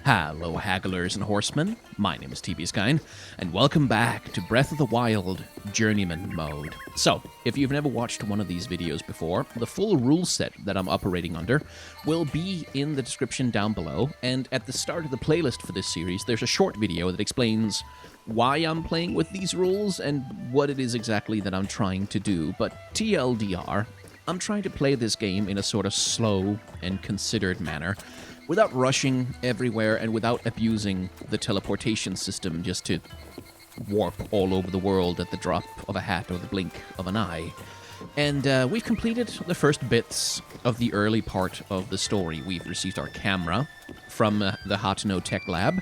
Hello, hagglers and horsemen. My name is TBSkine, and welcome back to Breath of the Wild Journeyman mode. So, if you've never watched one of these videos before, the full rule set that I'm operating under will be in the description down below, and at the start of the playlist for this series, there's a short video that explains why I'm playing with these rules and what it is exactly that I'm trying to do. But TLDR, I'm trying to play this game in a sort of slow and considered manner, without rushing everywhere and without abusing the teleportation system just to warp all over the world at the drop of a hat or the blink of an eye. And we've completed the first bits of the early part of the story. We've received our camera from the Hateno Tech Lab,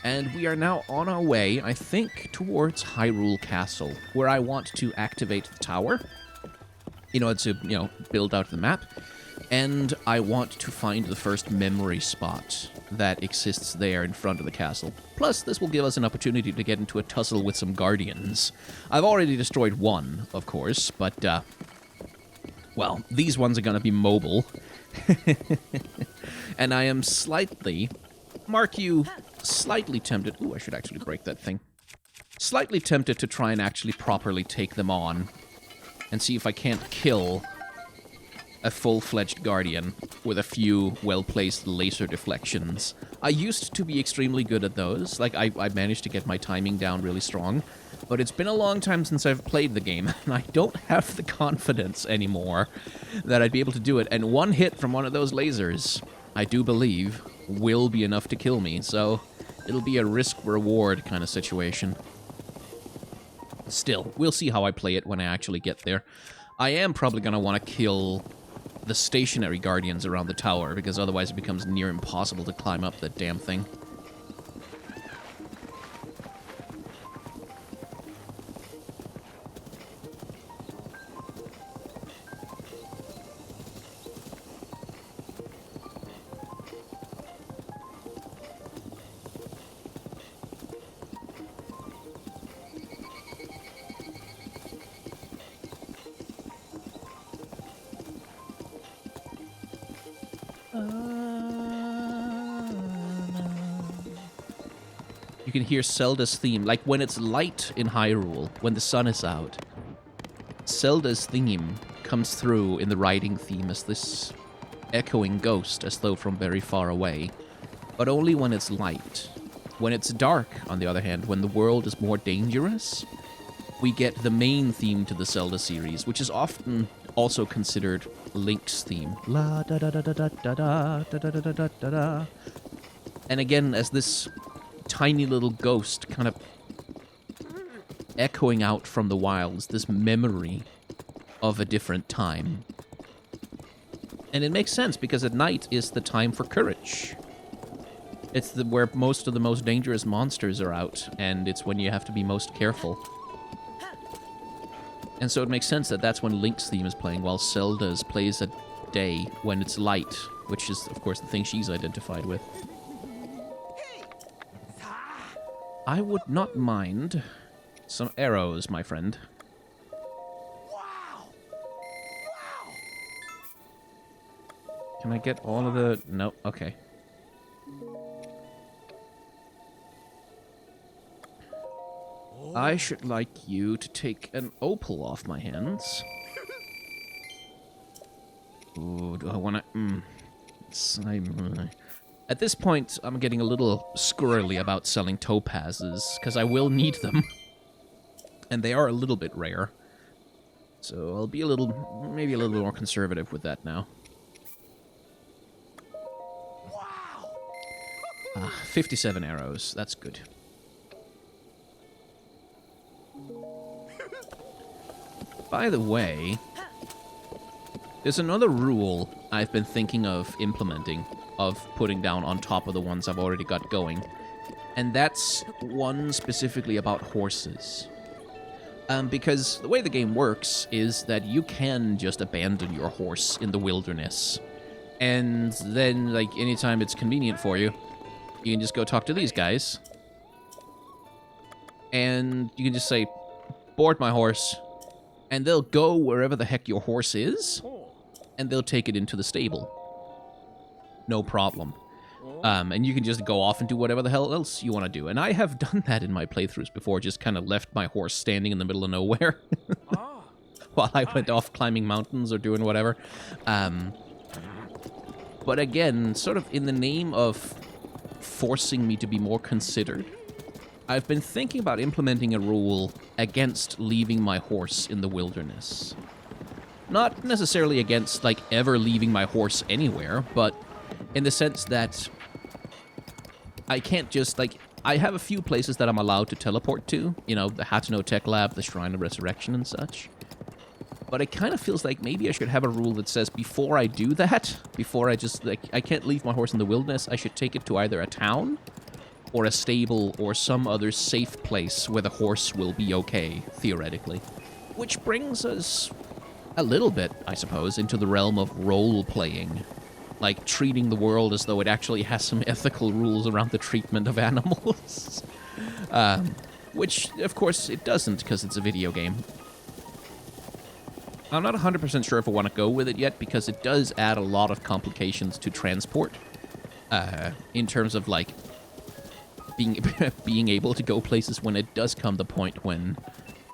and we are now on our way, I think, towards Hyrule Castle, where I want to activate the tower in order to, build out the map. And I want to find the first memory spot that exists there in front of the castle. Plus, this will give us an opportunity to get into a tussle with some guardians. I've already destroyed one, of course, but, well, these ones are gonna be mobile. And I am slightly tempted... Ooh, I should actually break that thing. Slightly tempted to try and actually properly take them on and see if I can't kill a full-fledged guardian with a few well-placed laser deflections. I used to be extremely good at those. Like, I managed to get my timing down really strong. But it's been a long time since I've played the game, and I don't have the confidence anymore that I'd be able to do it. And one hit from one of those lasers, I do believe, will be enough to kill me. So it'll be a risk-reward kind of situation. Still, we'll see how I play it when I actually get there. I am probably going to want to kill the stationary guardians around the tower, because otherwise it becomes near impossible to climb up that damn thing. You can hear Zelda's theme, like when it's light in Hyrule, when the sun is out. Zelda's theme comes through in the riding theme as this echoing ghost, as though from very far away. But only when it's light. When it's dark, on the other hand, when the world is more dangerous, we get the main theme to the Zelda series, which is often also considered Link's theme. La da da da da da da da da da da da da da. And again, as this tiny little ghost kind of echoing out from the wilds, this memory of a different time. And it makes sense, because at night is the time for courage. It's where most of the most dangerous monsters are out, and it's when you have to be most careful. And so it makes sense that that's when Link's theme is playing, while Zelda's plays at day, when it's light, which is, of course, the thing she's identified with. I would not mind some arrows, my friend. Wow. Can I get all of the... No, okay. I should like you to take an opal off my hands. Ooh, do I want to... At this point, I'm getting a little squirrely about selling topazes, because I will need them. And they are a little bit rare. So I'll be maybe a little more conservative with that now. Wow. 57 arrows, that's good. By the way, there's another rule I've been thinking of implementing, of putting down on top of the ones I've already got going. And that's one specifically about horses. Because the way the game works is that you can just abandon your horse in the wilderness. And then, like, anytime it's convenient for you, you can just go talk to these guys. And you can just say, board my horse. And they'll go wherever the heck your horse is, and they'll take it into the stable. No problem. And you can just go off and do whatever the hell else you want to do. And I have done that in my playthroughs before, just kind of left my horse standing in the middle of nowhere while I went off climbing mountains or doing whatever. But again, sort of in the name of forcing me to be more considered, I've been thinking about implementing a rule against leaving my horse in the wilderness. Not necessarily against, like, ever leaving my horse anywhere, but in the sense that I can't just, like, I have a few places that I'm allowed to teleport to, you know, the Hateno Tech Lab, the Shrine of Resurrection and such. But it kind of feels like maybe I should have a rule that says before I do that, before I just, like, I can't leave my horse in the wilderness, I should take it to either a town or a stable or some other safe place where the horse will be okay, theoretically. Which brings us a little bit, I suppose, into the realm of role-playing. Like, treating the world as though it actually has some ethical rules around the treatment of animals. Which, of course, it doesn't, because it's a video game. I'm not 100% sure if I want to go with it yet, because it does add a lot of complications to transport. In terms of, like, being able to go places when it does come the point when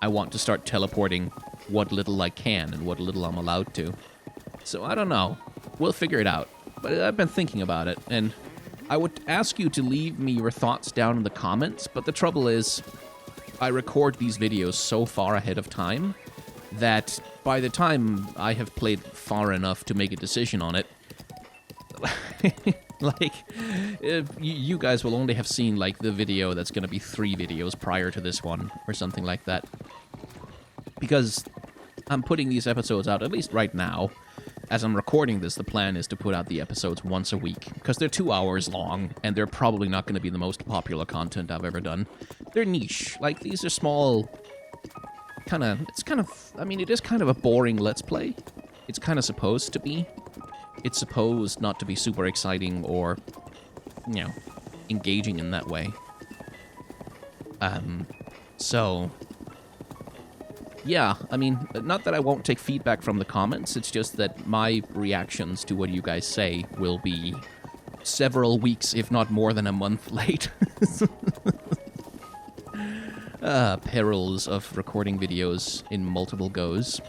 I want to start teleporting what little I can and what little I'm allowed to. So, I don't know. We'll figure it out. But I've been thinking about it, and I would ask you to leave me your thoughts down in the comments, but the trouble is, I record these videos so far ahead of time that by the time I have played far enough to make a decision on it, like, you guys will only have seen, like, the video that's going to be 3 videos prior to this one, or something like that. Because I'm putting these episodes out, at least right now. As I'm recording this, the plan is to put out the episodes once a week, because they're 2 hours long, and they're probably not going to be the most popular content I've ever done. They're niche. Like, these are small, I mean, it is kind of a boring Let's Play. It's kind of supposed to be. It's supposed not to be super exciting or, you know, engaging in that way. So, yeah, I mean, not that I won't take feedback from the comments, it's just that my reactions to what you guys say will be several weeks, if not more than a month late. Perils of recording videos in multiple goes.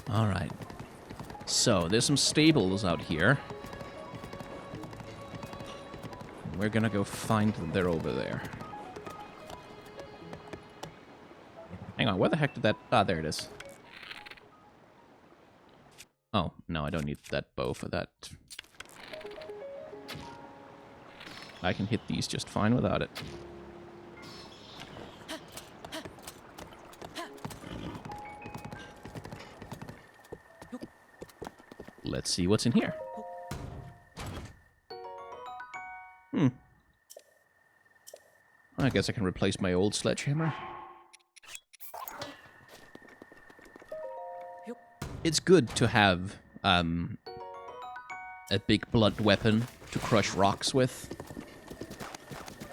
Alright. So, there's some stables out here. We're gonna go find them. They're over there. Hang on, where the heck did that... Ah, there it is. Oh, no, I don't need that bow for that. I can hit these just fine without it. Let's see what's in here. I guess I can replace my old sledgehammer. It's good to have a big blunt weapon to crush rocks with.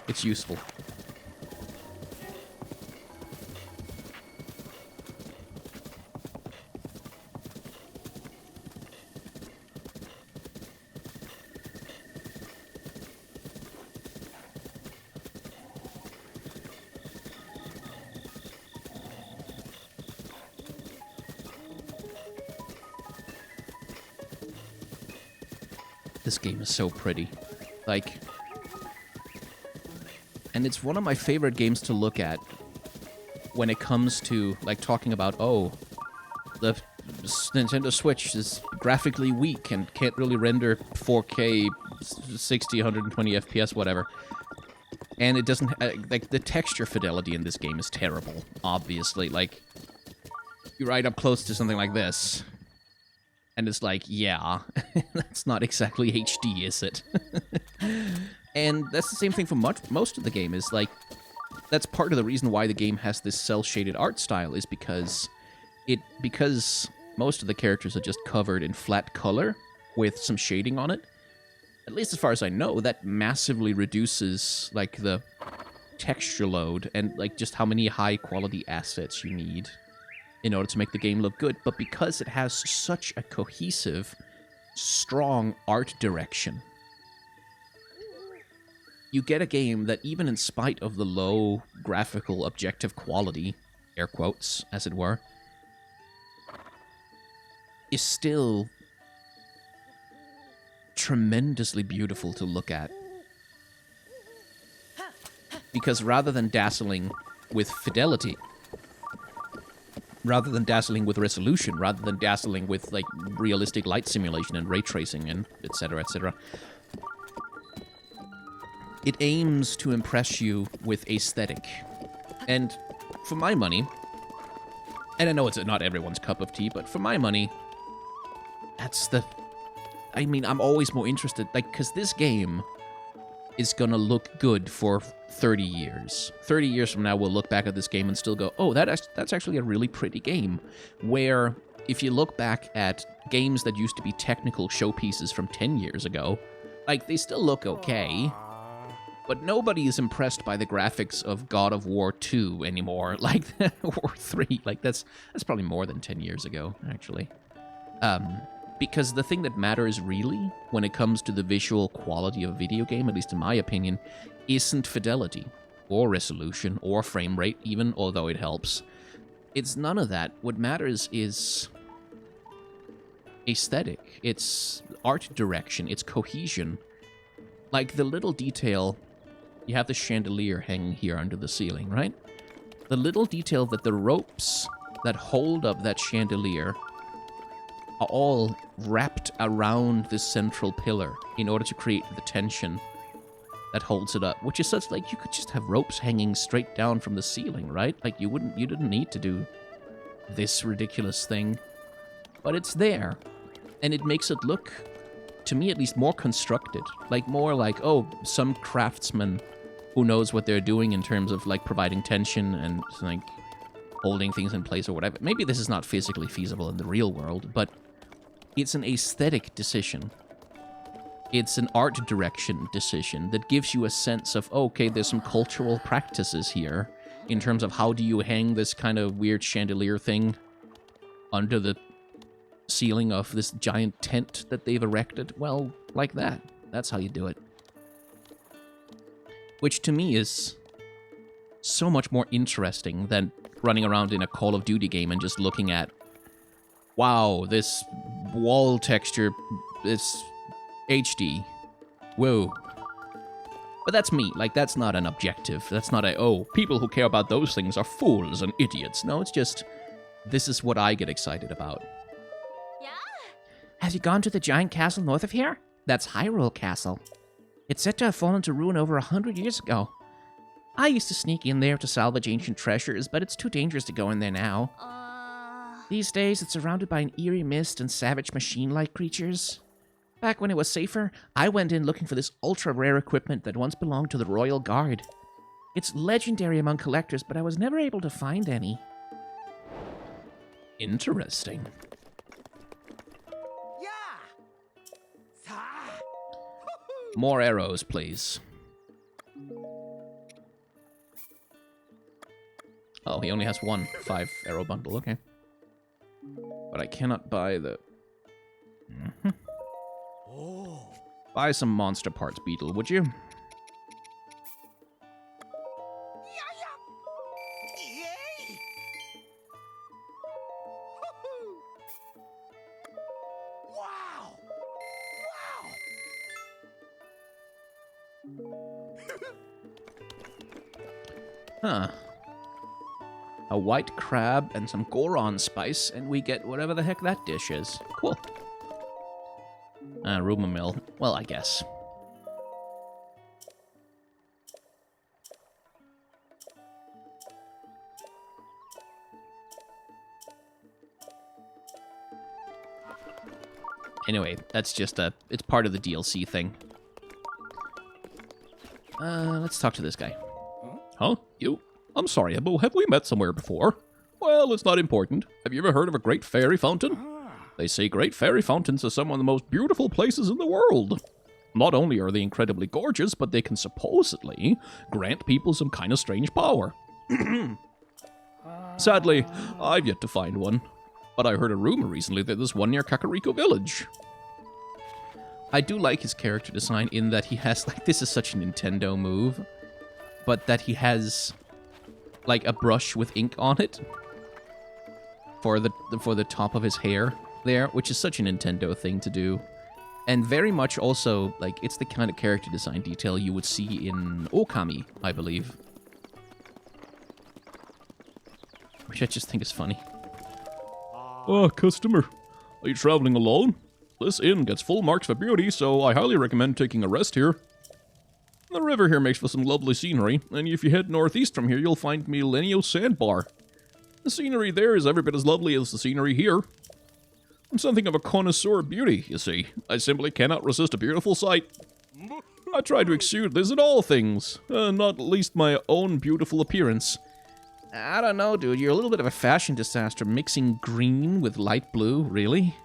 It's useful. This game is so pretty. Like, and it's one of my favorite games to look at when it comes to, like, talking about, oh, the Nintendo Switch is graphically weak and can't really render 4K, 60, 120 FPS, whatever. And it doesn't, like, the texture fidelity in this game is terrible, obviously. Like, you're right up close to something like this. And it's like, yeah, that's not exactly HD, is it? And that's the same thing for most of the game, is like, that's part of the reason why the game has this cel-shaded art style, is because most of the characters are just covered in flat color with some shading on it. At least as far as I know, that massively reduces, like, the texture load and, like, just how many high-quality assets you need in order to make the game look good. But because it has such a cohesive, strong art direction, you get a game that, even in spite of the low graphical objective quality, air quotes, as it were, is still tremendously beautiful to look at. Because rather than dazzling with fidelity, rather than dazzling with resolution, rather than dazzling with, like, realistic light simulation and ray tracing and etc., etc., it aims to impress you with aesthetic. And for my money, and I know it's not everyone's cup of tea, but for my money, that's the... I mean, I'm always more interested, like, because this game is gonna look good for 30 years. 30 years from now, we'll look back at this game and still go, oh, that's actually a really pretty game. Where, if you look back at games that used to be technical showpieces from 10 years ago, like, they still look okay, but nobody is impressed by the graphics of God of War 2 anymore, like, or 3. Like, that's probably more than 10 years ago, actually. Because the thing that matters really, when it comes to the visual quality of a video game, at least in my opinion, isn't fidelity, or resolution, or frame rate even, although it helps. It's none of that. What matters is aesthetic. It's art direction. It's cohesion. Like, the little detail... You have the chandelier hanging here under the ceiling, right? The little detail that the ropes that hold up that chandelier are all wrapped around this central pillar in order to create the tension that holds it up, which is such, like, you could just have ropes hanging straight down from the ceiling, right? Like, you didn't need to do this ridiculous thing, but it's there, and it makes it look, to me at least, more constructed, like, more like, oh, some craftsman who knows what they're doing in terms of, like, providing tension and, like, holding things in place or whatever. Maybe this is not physically feasible in the real world, but it's an aesthetic decision. It's an art direction decision that gives you a sense of, okay, there's some cultural practices here in terms of how do you hang this kind of weird chandelier thing under the ceiling of this giant tent that they've erected. Well, like that. That's how you do it. Which to me is so much more interesting than running around in a Call of Duty game and just looking at, wow, this wall texture is HD. Whoa. But that's me. Like, that's not an objective. That's not a, oh, people who care about those things are fools and idiots. No, it's just, this is what I get excited about. Yeah. Have you gone to the giant castle north of here? That's Hyrule Castle. It's said to have fallen to ruin over 100 years ago. I used to sneak in there to salvage ancient treasures, but it's too dangerous to go in there now. These days, it's surrounded by an eerie mist and savage machine-like creatures. Back when it was safer, I went in looking for this ultra-rare equipment that once belonged to the Royal Guard. It's legendary among collectors, but I was never able to find any. Interesting. More arrows, please. Oh, he only has one 5-arrow bundle, okay. But I cannot buy the... Buy some monster parts, Beetle, would you? Huh. A white crab and some Goron spice, and we get whatever the heck that dish is. Cool. Rumor mill. Well, I guess. Anyway, that's just it's part of the DLC thing. Let's talk to this guy. Huh? You? I'm sorry, but have we met somewhere before? Well, it's not important. Have you ever heard of a great fairy fountain? They say great fairy fountains are some of the most beautiful places in the world. Not only are they incredibly gorgeous, but they can supposedly grant people some kind of strange power. Sadly, I've yet to find one. But I heard a rumor recently that there's one near Kakariko Village. I do like his character design in that he has, like, this is such a Nintendo move, but that he has, like, a brush with ink on it for the top of his hair there, which is such a Nintendo thing to do. And very much also, like, it's the kind of character design detail you would see in Okami, I believe. Which I just think is funny. Ah, customer. Are you traveling alone? This inn gets full marks for beauty, so I highly recommend taking a rest here. The river here makes for some lovely scenery, and if you head northeast from here, you'll find Milenio Sandbar. The scenery there is every bit as lovely as the scenery here. I'm something of a connoisseur of beauty, you see. I simply cannot resist a beautiful sight. I try to exude this in all things, not least my own beautiful appearance. I don't know, dude. You're a little bit of a fashion disaster, mixing green with light blue, really?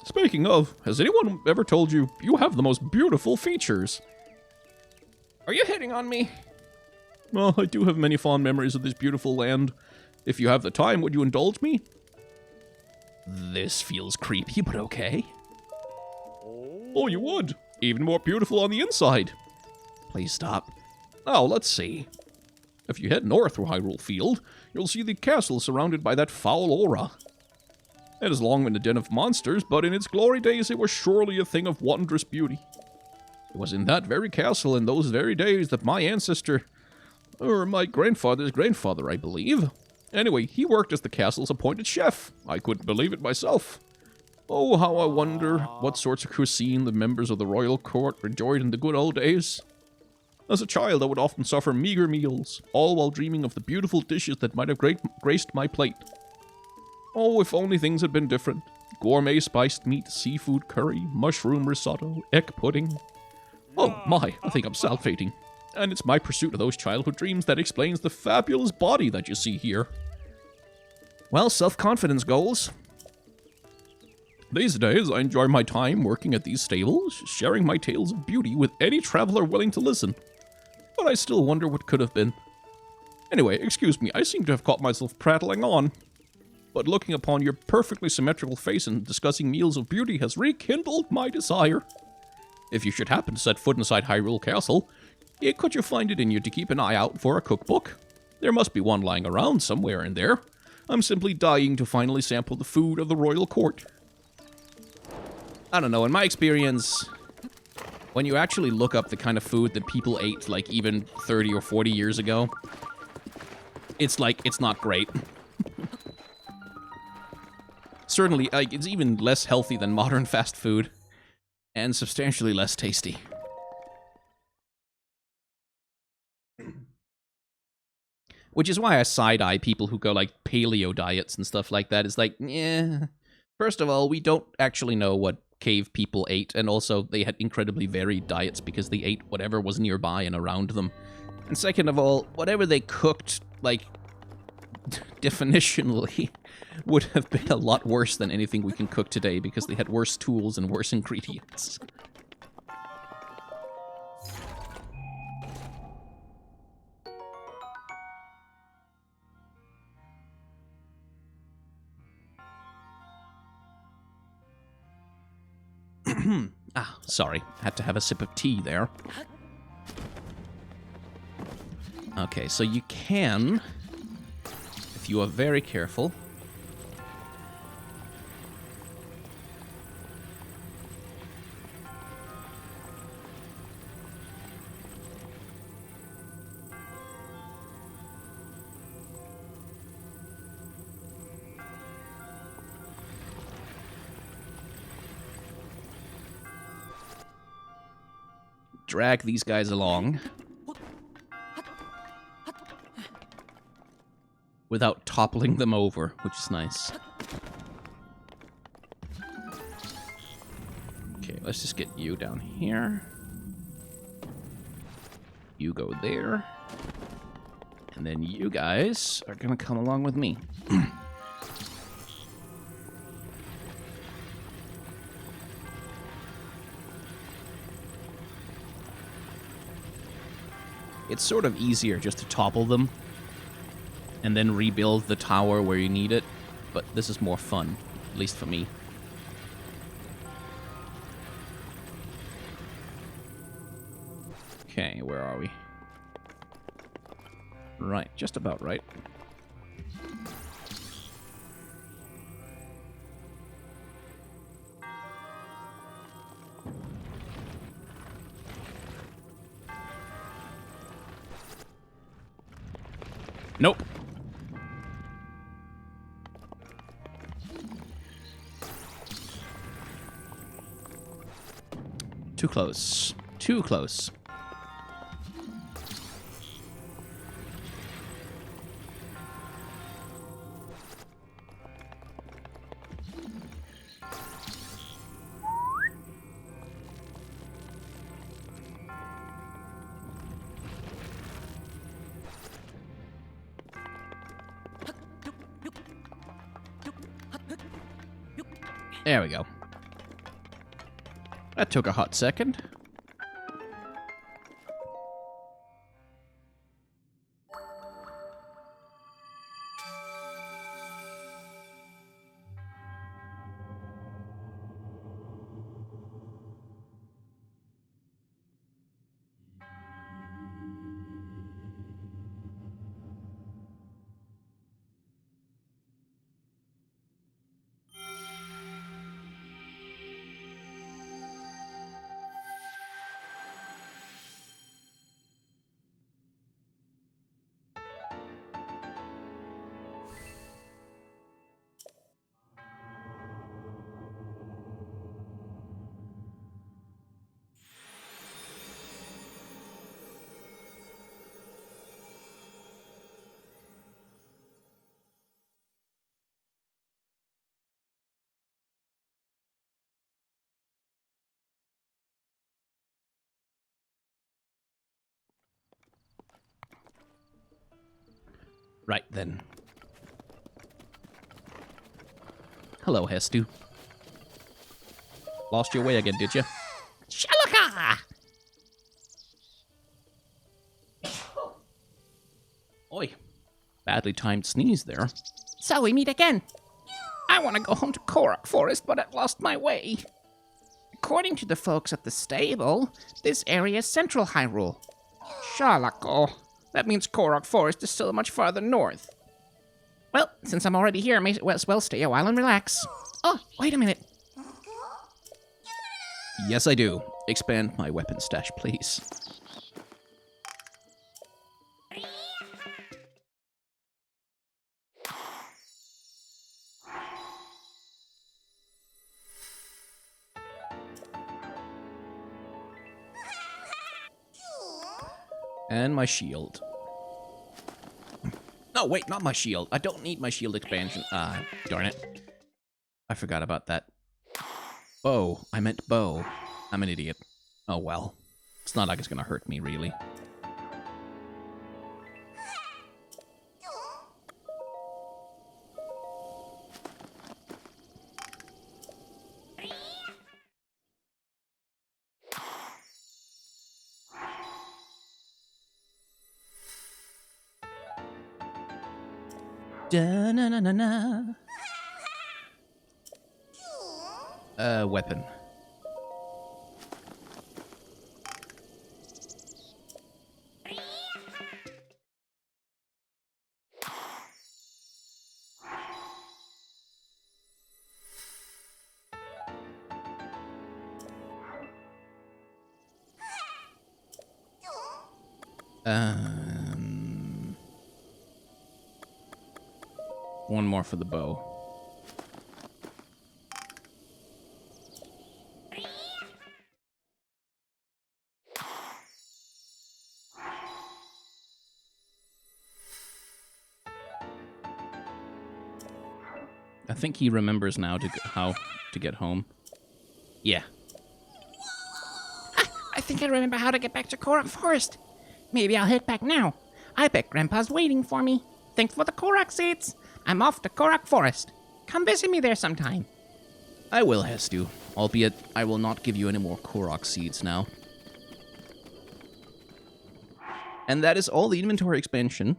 Speaking of, has anyone ever told you you have the most beautiful features? Are you hitting on me? Well, I do have many fond memories of this beautiful land. If you have the time, would you indulge me? This feels creepy, but okay. Oh, you would. Even more beautiful on the inside. Please stop. Now, let's see. If you head north through Hyrule Field, you'll see the castle surrounded by that foul aura. It has long been a den of monsters, but in its glory days it was surely a thing of wondrous beauty. It was in that very castle in those very days that my ancestor, or my grandfather's grandfather, I believe. Anyway, he worked as the castle's appointed chef. I couldn't believe it myself. Oh, how I wonder what sorts of cuisine the members of the royal court enjoyed in the good old days. As a child, I would often suffer meager meals, all while dreaming of the beautiful dishes that might have graced my plate. Oh, if only things had been different. Gourmet spiced meat, seafood curry, mushroom risotto, egg pudding. Oh my, I think I'm salivating. And it's my pursuit of those childhood dreams that explains the fabulous body that you see here. Well, self-confidence goals. These days, I enjoy my time working at these stables, sharing my tales of beauty with any traveler willing to listen. But I still wonder what could have been. Anyway, excuse me, I seem to have caught myself prattling on. But looking upon your perfectly symmetrical face and discussing meals of beauty has rekindled my desire. If you should happen to set foot inside Hyrule Castle, could you find it in you to keep an eye out for a cookbook? There must be one lying around somewhere in there. I'm simply dying to finally sample the food of the royal court. I don't know, in my experience, when you actually look up the kind of food that people ate, like, even 30 or 40 years ago, it's not great. Certainly, it's even less healthy than modern fast food, and substantially less tasty. Which is why I side-eye people who go, like, paleo diets and stuff like that. It's like, yeah. First of all, we don't actually know what cave people ate, and also they had incredibly varied diets because they ate whatever was nearby and around them. And second of all, whatever they cooked, like, definitionally, would have been a lot worse than anything we can cook today because they had worse tools and worse ingredients. Sorry. Had to have a sip of tea there. Okay, so you can, if you are very careful, drag these guys along without toppling them over, which is nice. Okay, let's just get you down here. You go there. And then you guys are gonna come along with me. It's sort of easier just to topple them and then rebuild the tower where you need it, but this is more fun, at least for me. Okay, where are we? Right, just about right. Nope. Too close. Too close. There we go. That took a hot second. Right then. Hello, Hestu. Lost your way again, did you? Shalaka! Oi. Badly timed sneeze there. So we meet again. I want to go home to Korok Forest, but I've lost my way. According to the folks at the stable, this area is Central Hyrule. Shalako. That means Korok Forest is still much farther north. Well, since I'm already here, I may as well stay a while and relax. Oh, wait a minute. Yes, I do. Expand my weapon stash, please. And my shield. No, wait, not my shield. I don't need my shield expansion. Darn it. I forgot about that. Bow. I meant bow. I'm an idiot. Oh well. It's not like it's gonna hurt me, really. Da-na-na-na-na. Weapon. One more for the bow. I think he remembers now how to get home. Yeah. I think I remember how to get back to Korok Forest. Maybe I'll head back now. I bet Grandpa's waiting for me. Thanks for the Korok seeds. I'm off to Korok Forest. Come visit me there sometime. I will, Hestu, albeit I will not give you any more Korok seeds now. And that is all the inventory expansion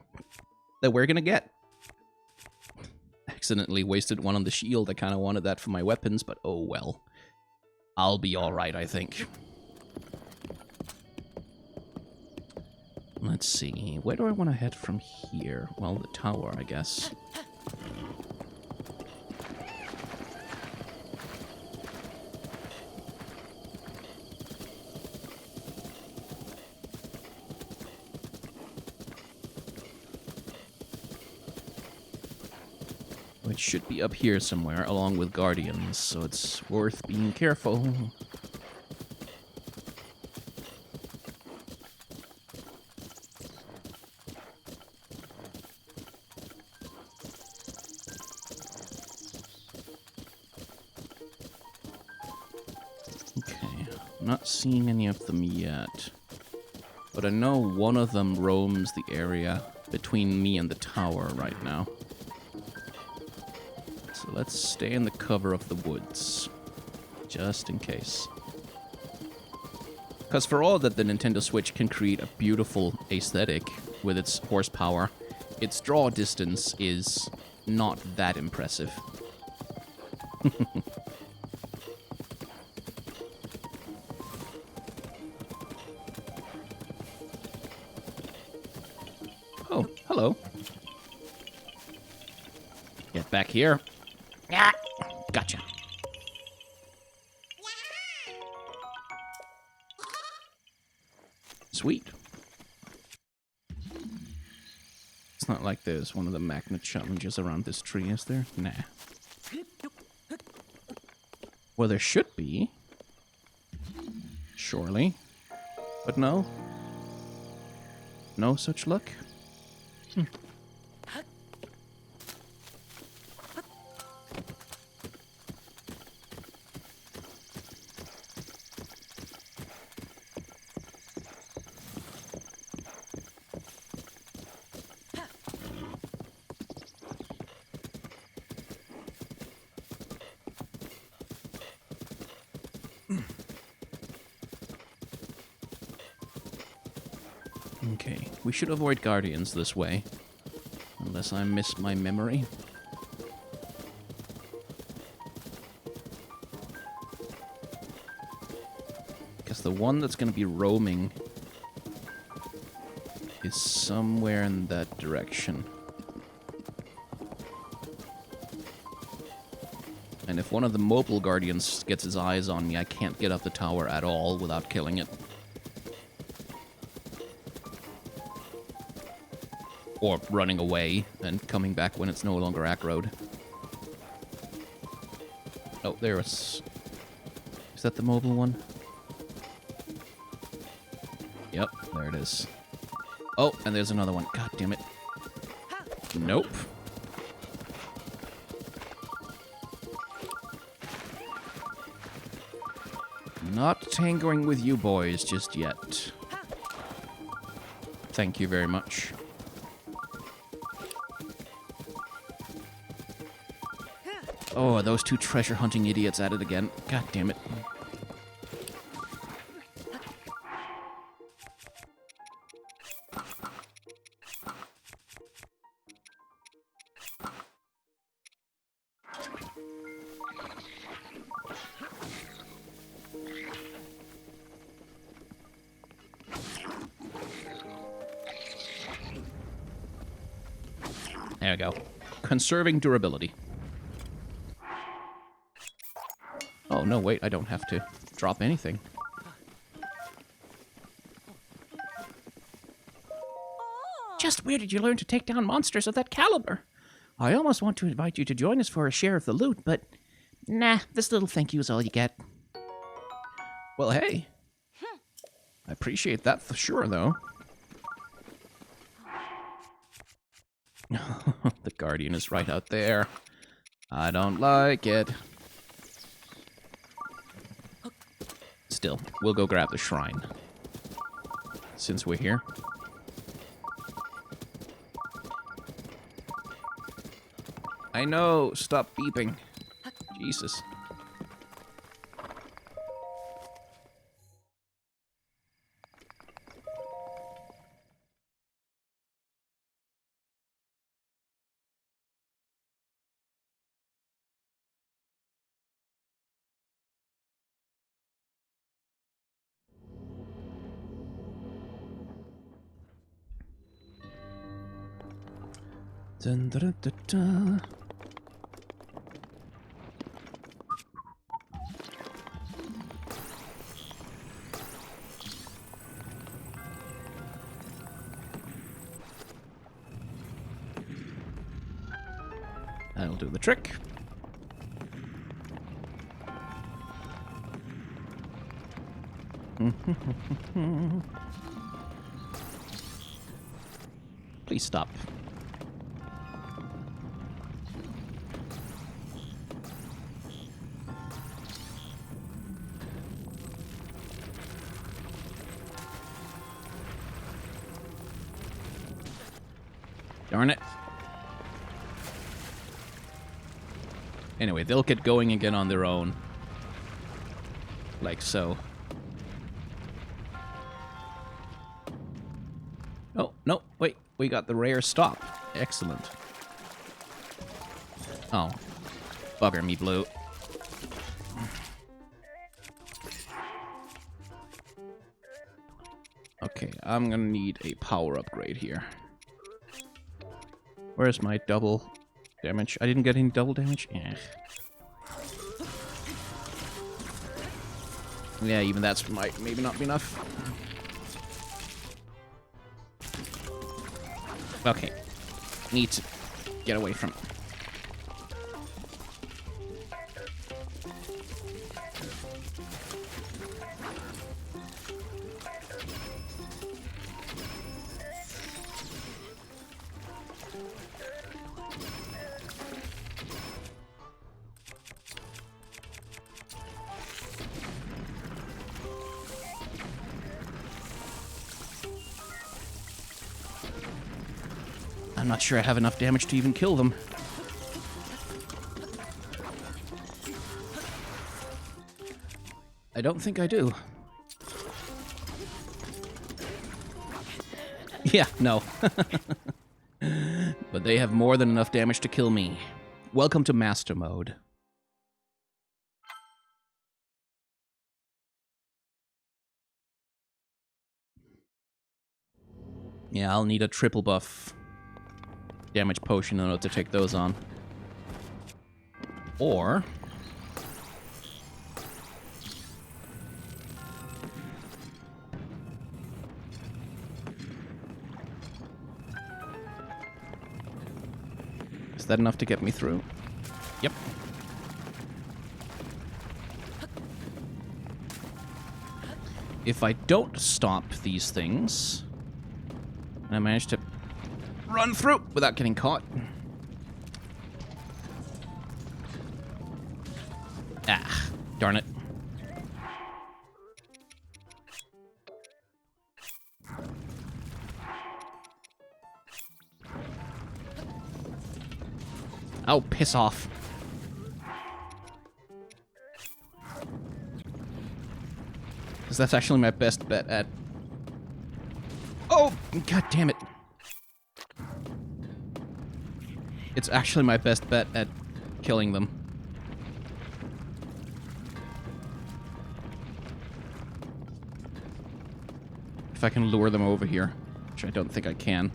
that we're gonna get. Accidentally wasted one on the shield. I kind of wanted that for my weapons, but oh well. I'll be alright, I think. Let's see. Where do I want to head from here? Well, the tower, I guess. It should be up here somewhere, along with guardians, so it's worth being careful. Okay, I'm not seeing any of them yet, but I know one of them roams the area between me and the tower right now. So let's stay in the cover of the woods, just in case. Because for all that the Nintendo Switch can create a beautiful aesthetic with its horsepower, its draw distance is not that impressive. Oh, hello. Get back here. Yeah. Gotcha. Sweet. It's not like there's one of the magnet challenges around this tree, is there? Nah. Well, there should be. Surely. But no. No such luck. Okay, we should avoid guardians this way. Unless I miss my memory. Because the one that's going to be roaming is somewhere in that direction. And if one of the mobile guardians gets his eyes on me, I can't get up the tower at all without killing it. Or running away and coming back when it's no longer aggroed. Oh, there was... Is that the mobile one? Yep, there it is. Oh, and there's another one. God damn it. Nope. Not tangling with you boys just yet. Thank you very much. Oh, those two treasure hunting idiots at it again. God damn it. There we go. Conserving durability. Oh, no, wait, I don't have to drop anything. Just where did you learn to take down monsters of that caliber? I almost want to invite you to join us for a share of the loot, but nah, this little thank you is all you get. Well, hey. I appreciate that for sure, though. The Guardian is right out there. I don't like it. Still, we'll go grab the shrine. Since we're here. I know. Stop beeping. Jesus. Dun, dun, dun, dun, dun. That'll do the trick. Please stop. Darn it. Anyway, they'll get going again on their own. Like so. Oh, no, wait. We got the rare stop. Excellent. Oh. Bugger me, Blue. Okay, I'm gonna need a power upgrade here. Where's my double damage? I didn't get any double damage? Yeah, even that's might maybe not be enough. Okay. Need to get away from it. I'm not sure I have enough damage to even kill them. I don't think I do. Yeah, no. But they have more than enough damage to kill me. Welcome to Master Mode. Yeah, I'll need a triple buff damage potion in order to take those on. Or... is that enough to get me through? Yep. If I don't stop these things, and I manage to run through without getting caught. Ah, darn it. Oh, piss off. Because that's actually my best bet at... Oh, god damn it. It's actually my best bet at killing them. If I can lure them over here, which I don't think I can.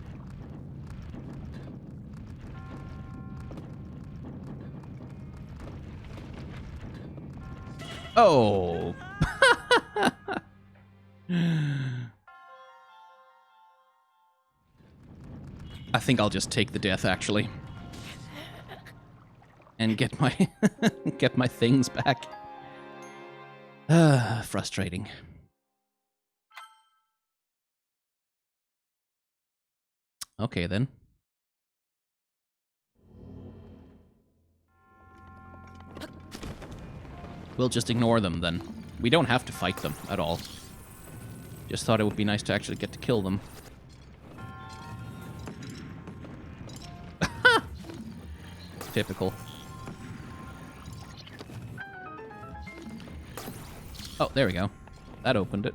Oh! I think I'll just take the death, actually. And get my get my things back. Frustrating. Okay, then. We'll just ignore them, then. We don't have to fight them at all. Just thought it would be nice to actually get to kill them. Typical. Oh, there we go. That opened it.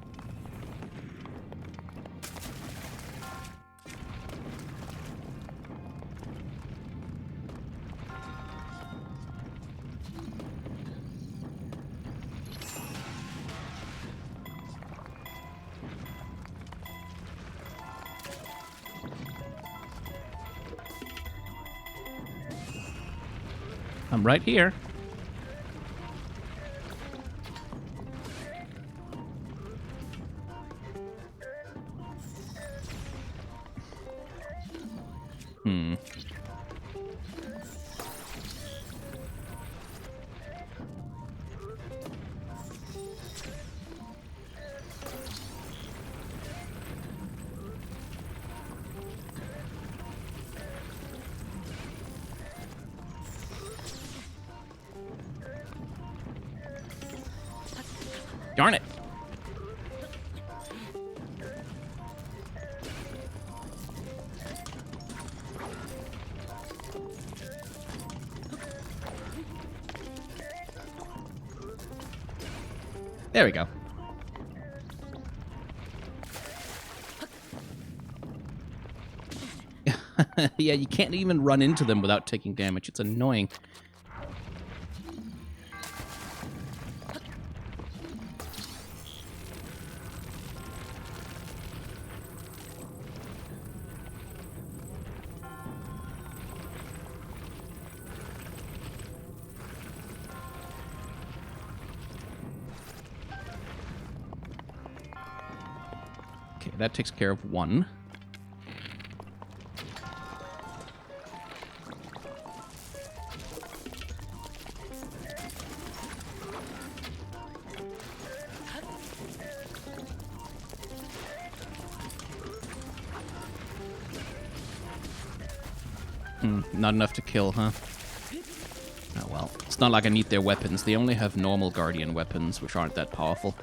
I'm right here. Darn it. There we go. Yeah, you can't even run into them without taking damage. It's annoying. Okay, that takes care of one. Not enough to kill, huh? Oh well. It's not like I need their weapons. They only have normal Guardian weapons, which aren't that powerful.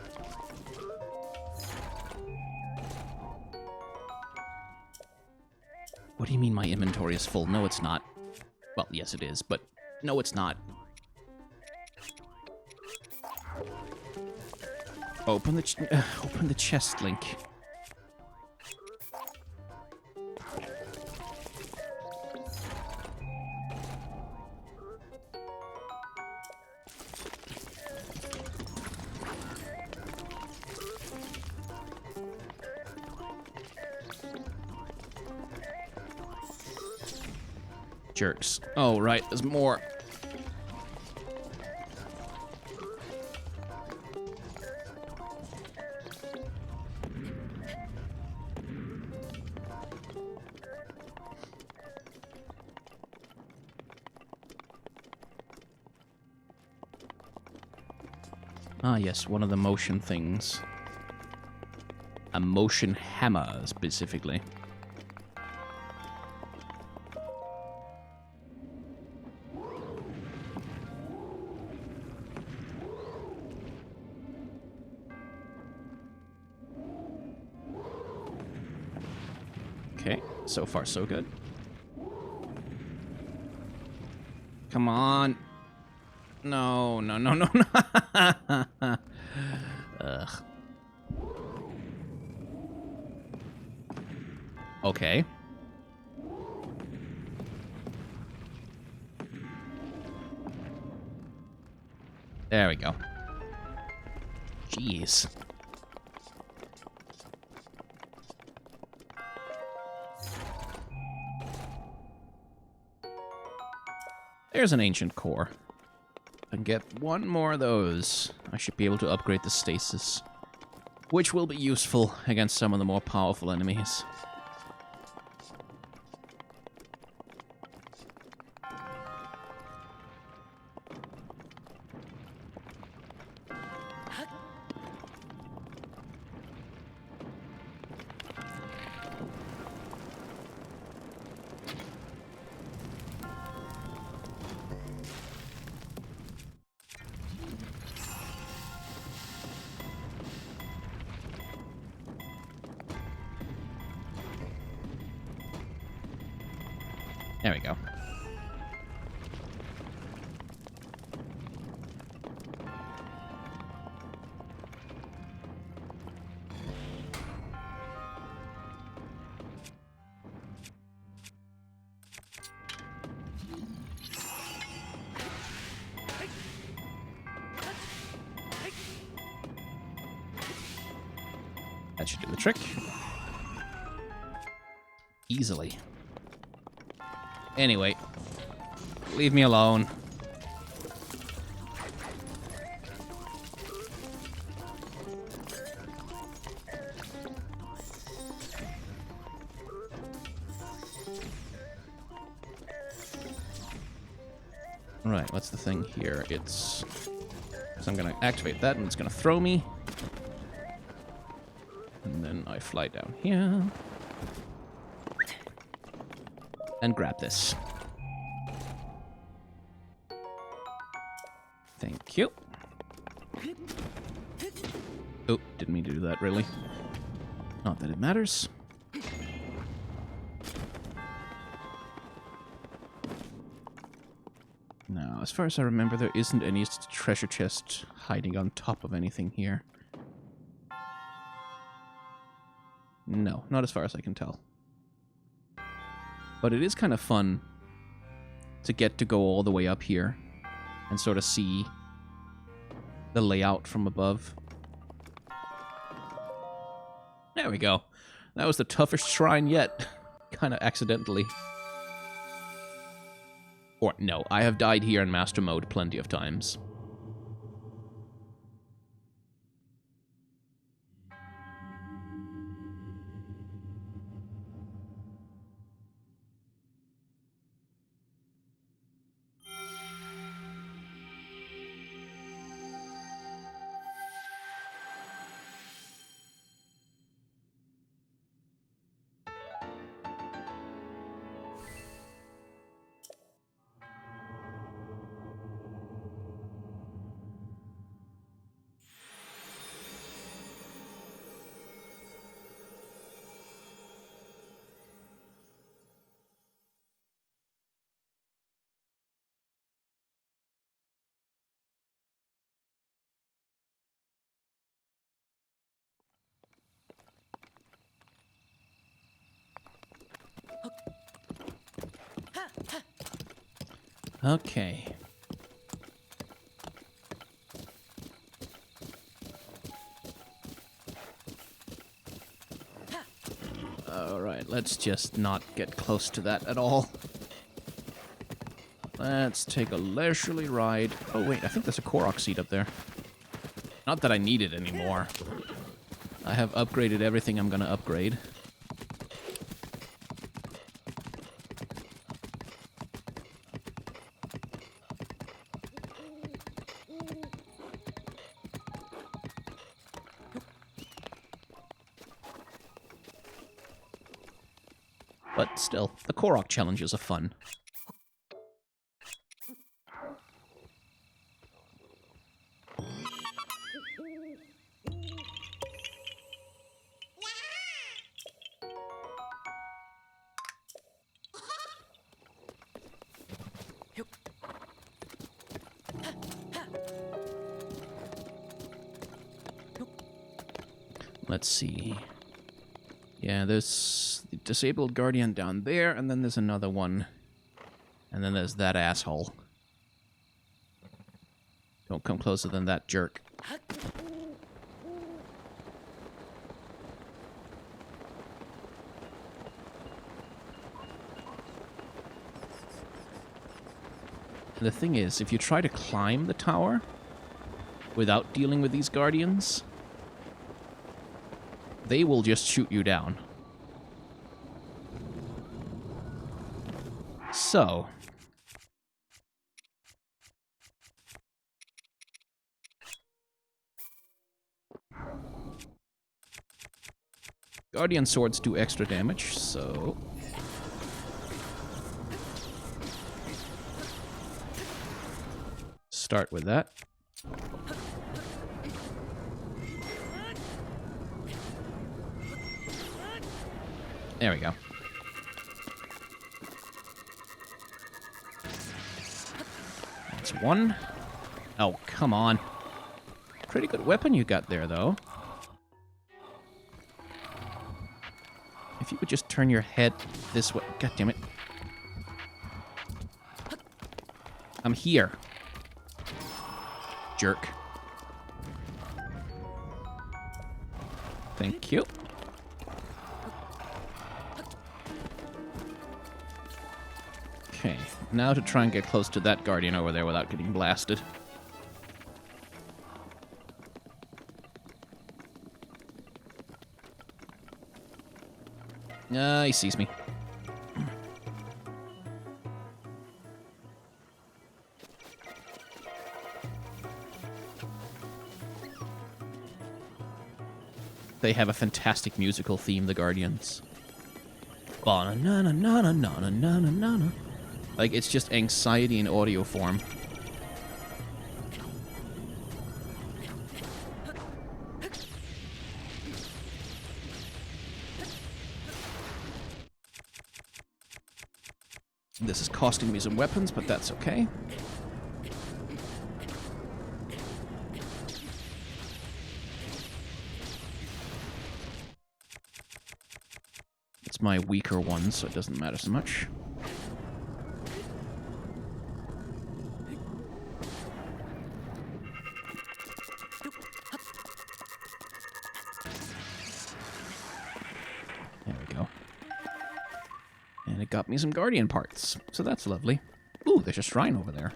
What do you mean my inventory is full? No, it's not. Well, yes it is, but no, it's not. Open the chest, Link. Jerks. Oh, right, there's more. Ah, yes, one of the motion things. A motion hammer, specifically. Okay, so far so good. Come on. No, no, no, no, no. Ugh. Okay. There we go. Jeez. There's an ancient core. If I can get one more of those, I should be able to upgrade the stasis, which will be useful against some of the more powerful enemies. There we go. That should do the trick. Easily. Anyway, leave me alone. Right, what's the thing here? It's... So I'm going to activate that, and it's going to throw me. And then I fly down here. And grab this. Thank you. Oh, didn't mean to do that, really. Not that it matters. Now, as far as I remember, there isn't any treasure chest hiding on top of anything here. No, not as far as I can tell. But it is kind of fun to get to go all the way up here and sort of see the layout from above. There we go. That was the toughest shrine yet. Kind of accidentally. Or, no, I have died here in Master Mode plenty of times. Okay. Alright, let's just not get close to that at all. Let's take a leisurely ride. Oh wait, I think there's a Korok seed up there. Not that I need it anymore. I have upgraded everything I'm gonna upgrade. But still, the Korok challenges are fun. Let's see. Yeah, there's the disabled guardian down there, and then there's another one. And then there's that asshole. Don't come closer than that jerk. And the thing is, if you try to climb the tower without dealing with these guardians, they will just shoot you down. So, Guardian swords do extra damage, so start with that. There we go. That's one. Oh, come on. Pretty good weapon you got there, though. If you would just turn your head this way. God damn it. I'm here. Jerk. Thank you. Okay, now to try and get close to that guardian over there without getting blasted. He sees me. They have a fantastic musical theme, the Guardians. Ba-na-na-na-na-na-na-na-na-na. Like, it's just anxiety in audio form. This is costing me some weapons, but that's okay. It's my weaker one, so it doesn't matter so much. There we go. And it got me some guardian parts, so that's lovely. Ooh, there's a shrine over there.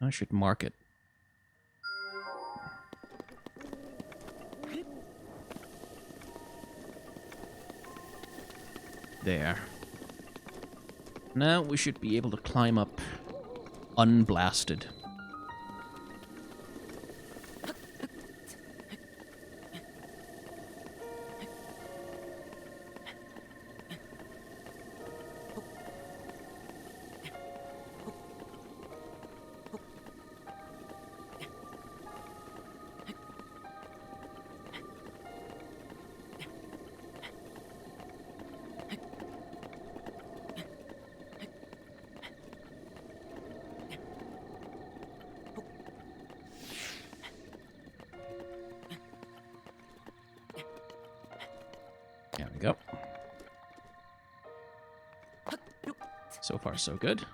I should mark it. There. Now we should be able to climb up unblasted. There we go. So far, so good.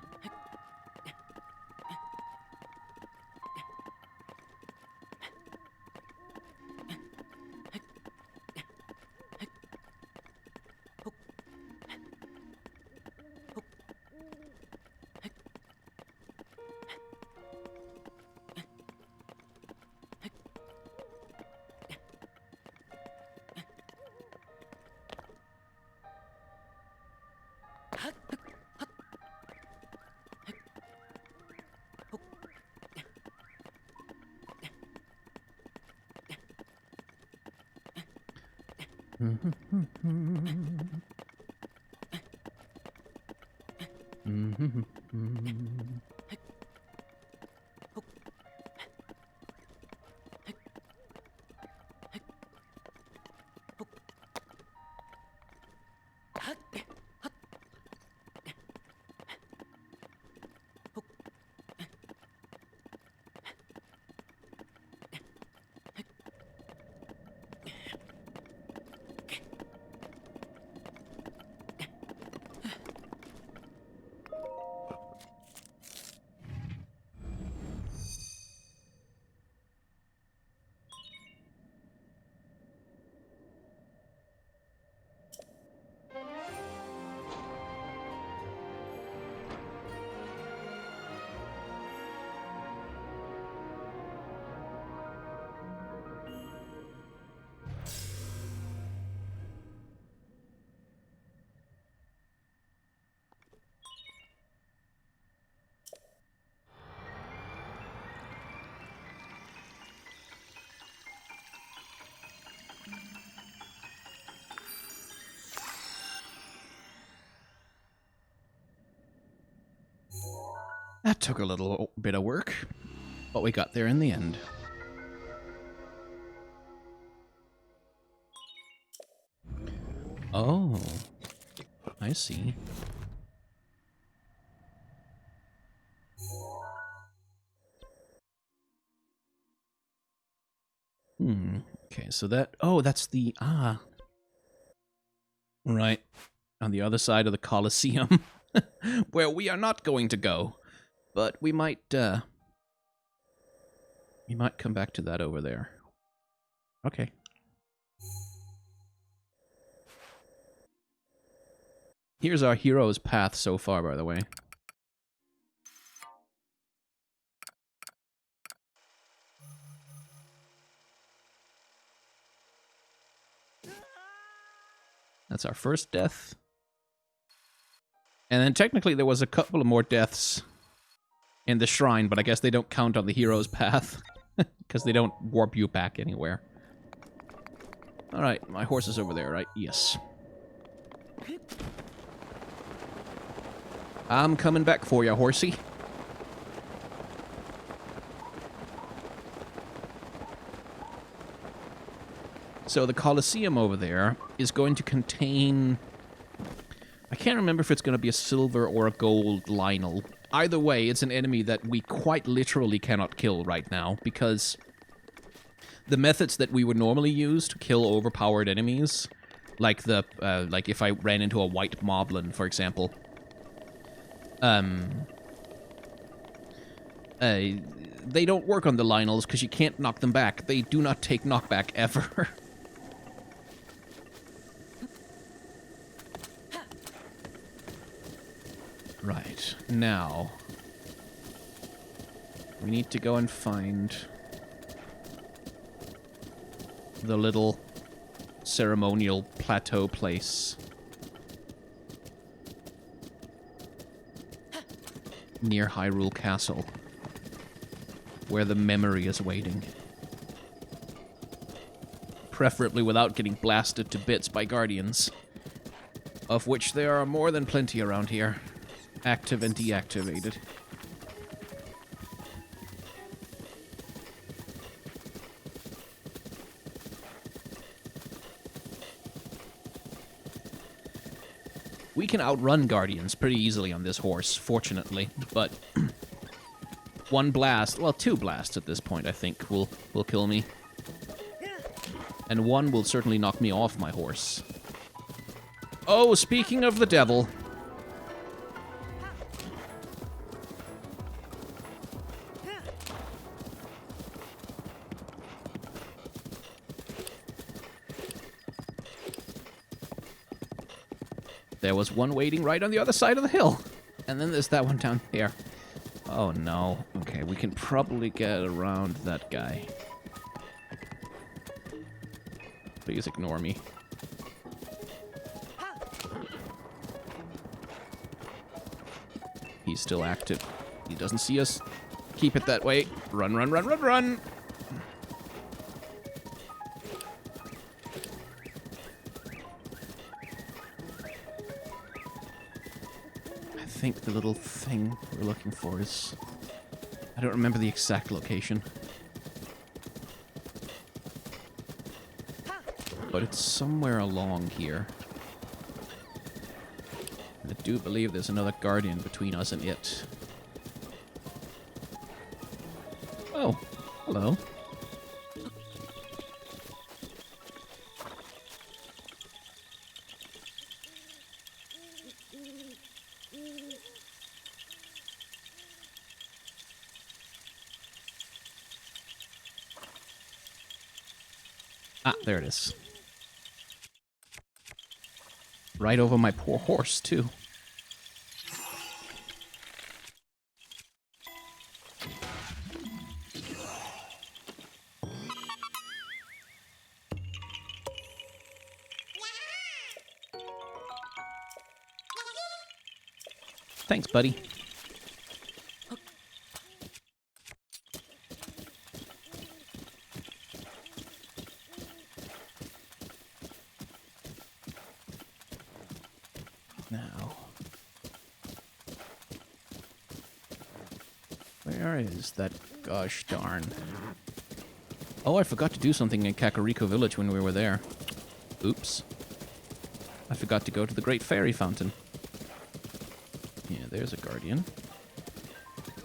That took a little bit of work, but we got there in the end. Oh, I see. Okay, so that... Oh, that's the... Ah. Right. On the other side of the Colosseum. Where we are not going to go. But we might come back to that over there. Okay. Here's our hero's path so far, by the way. That's our first death. And then technically there was a couple of more deaths in the shrine, but I guess they don't count on the hero's path. Because they don't warp you back anywhere. Alright, my horse is over there, right? Yes. I'm coming back for you, horsey. So the Colosseum over there is going to contain... I can't remember if it's going to be a silver or a gold Lionel. Either way, it's an enemy that we quite literally cannot kill right now, because the methods that we would normally use to kill overpowered enemies, like the like if I ran into a white moblin, for example, they don't work on the Lionels because you can't knock them back. They do not take knockback ever. Right, now we need to go and find the little ceremonial plateau place near Hyrule Castle, where the memory is waiting. Preferably without getting blasted to bits by guardians, of which there are more than plenty around here. Active and deactivated. We can outrun guardians pretty easily on this horse, fortunately, but one blast, well, two blasts at this point, I think, will kill me. And one will certainly knock me off my horse. Oh, speaking of the devil... There was one waiting right on the other side of the hill. And then there's that one down here. Oh no. Okay, we can probably get around that guy. Please ignore me. He's still active. He doesn't see us. Keep it that way. Run, run, run, run, run! I think the little thing we're looking for is... I don't remember the exact location. But it's somewhere along here. And I do believe there's another guardian between us and it. Oh, hello. Ah, there it is. Right over my poor horse, too. Thanks, buddy. Now, where is that gosh darn? Oh, I forgot to do something in Kakariko Village when we were there. Oops. I forgot to go to the Great Fairy Fountain. Yeah, there's a guardian.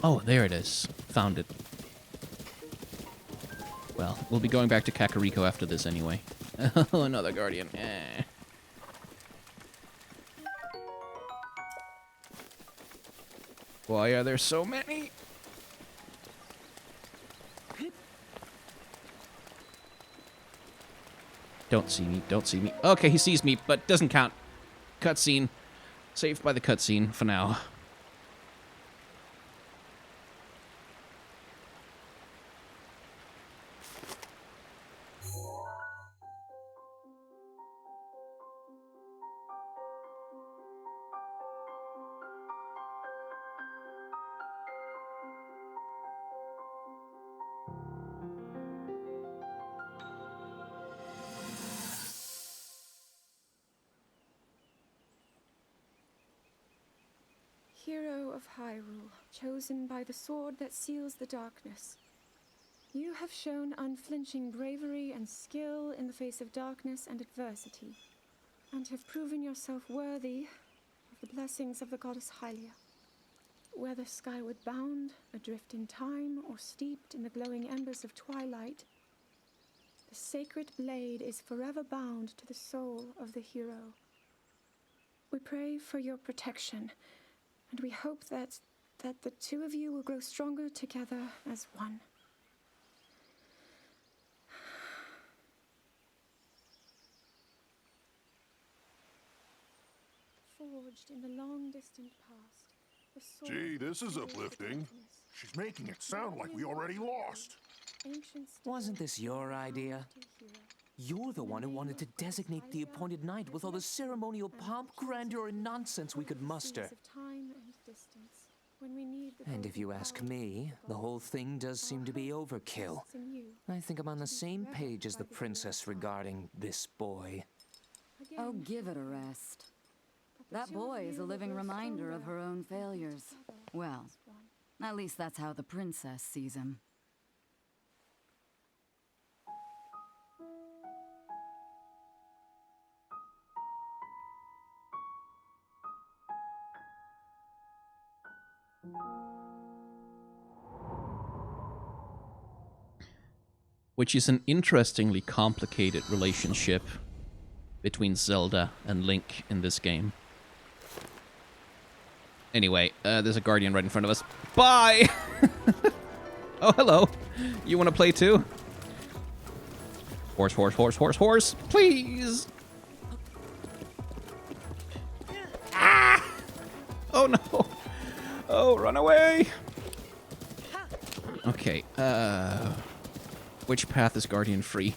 Oh, there it is. Found it. Well, we'll be going back to Kakariko after this anyway. Oh, another guardian. Eh. Why are there so many? Don't see me, don't see me. Okay, he sees me, but doesn't count. Cutscene. Saved by the cutscene for now. Hero of Hyrule, chosen by the sword that seals the darkness. You have shown unflinching bravery and skill in the face of darkness and adversity, and have proven yourself worthy of the blessings of the goddess Hylia. Whether skyward bound, adrift in time, or steeped in the glowing embers of twilight, the sacred blade is forever bound to the soul of the hero. We pray for your protection, and we hope that the two of you will grow stronger together as one. Forged in the long distant past, the sword. Gee, this is uplifting. She's making it sound like we already lost. Wasn't this your idea? You're the one who wanted to designate the appointed night with all the ceremonial pomp, grandeur, and nonsense we could muster. And if you ask me, the whole thing does seem to be overkill. I think I'm on the same page as the princess regarding this boy. Oh, give it a rest. That boy is a living reminder of her own failures. Well, at least that's how the princess sees him. Which is an interestingly complicated relationship between Zelda and Link in this game. Anyway, there's a guardian right in front of us. Bye! Oh, hello. You want to play too? Horse, horse, horse, horse, horse. Please! Ah! Oh, no. Oh, run away. Okay, which path is guardian free?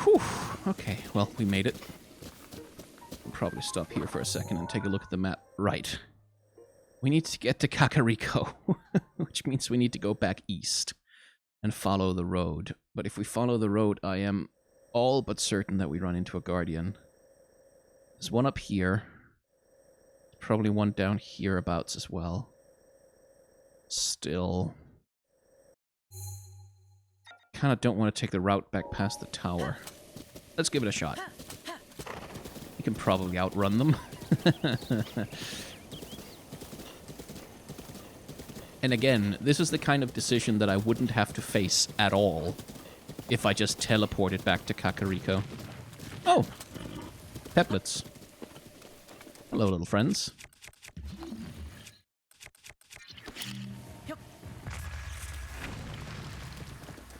Whew. Okay, well, we made it. We'll probably stop here for a second and take a look at the map. Right. We need to get to Kakariko, which means we need to go back east and follow the road. But if we follow the road, I am all but certain that we run into a guardian. There's one up here. Probably one down hereabouts as well. Still. Kind of don't want to take the route back past the tower. Let's give it a shot. You can probably outrun them. And again, this is the kind of decision that I wouldn't have to face at all if I just teleported back to Kakariko. Oh! Peplets. Hello, little friends.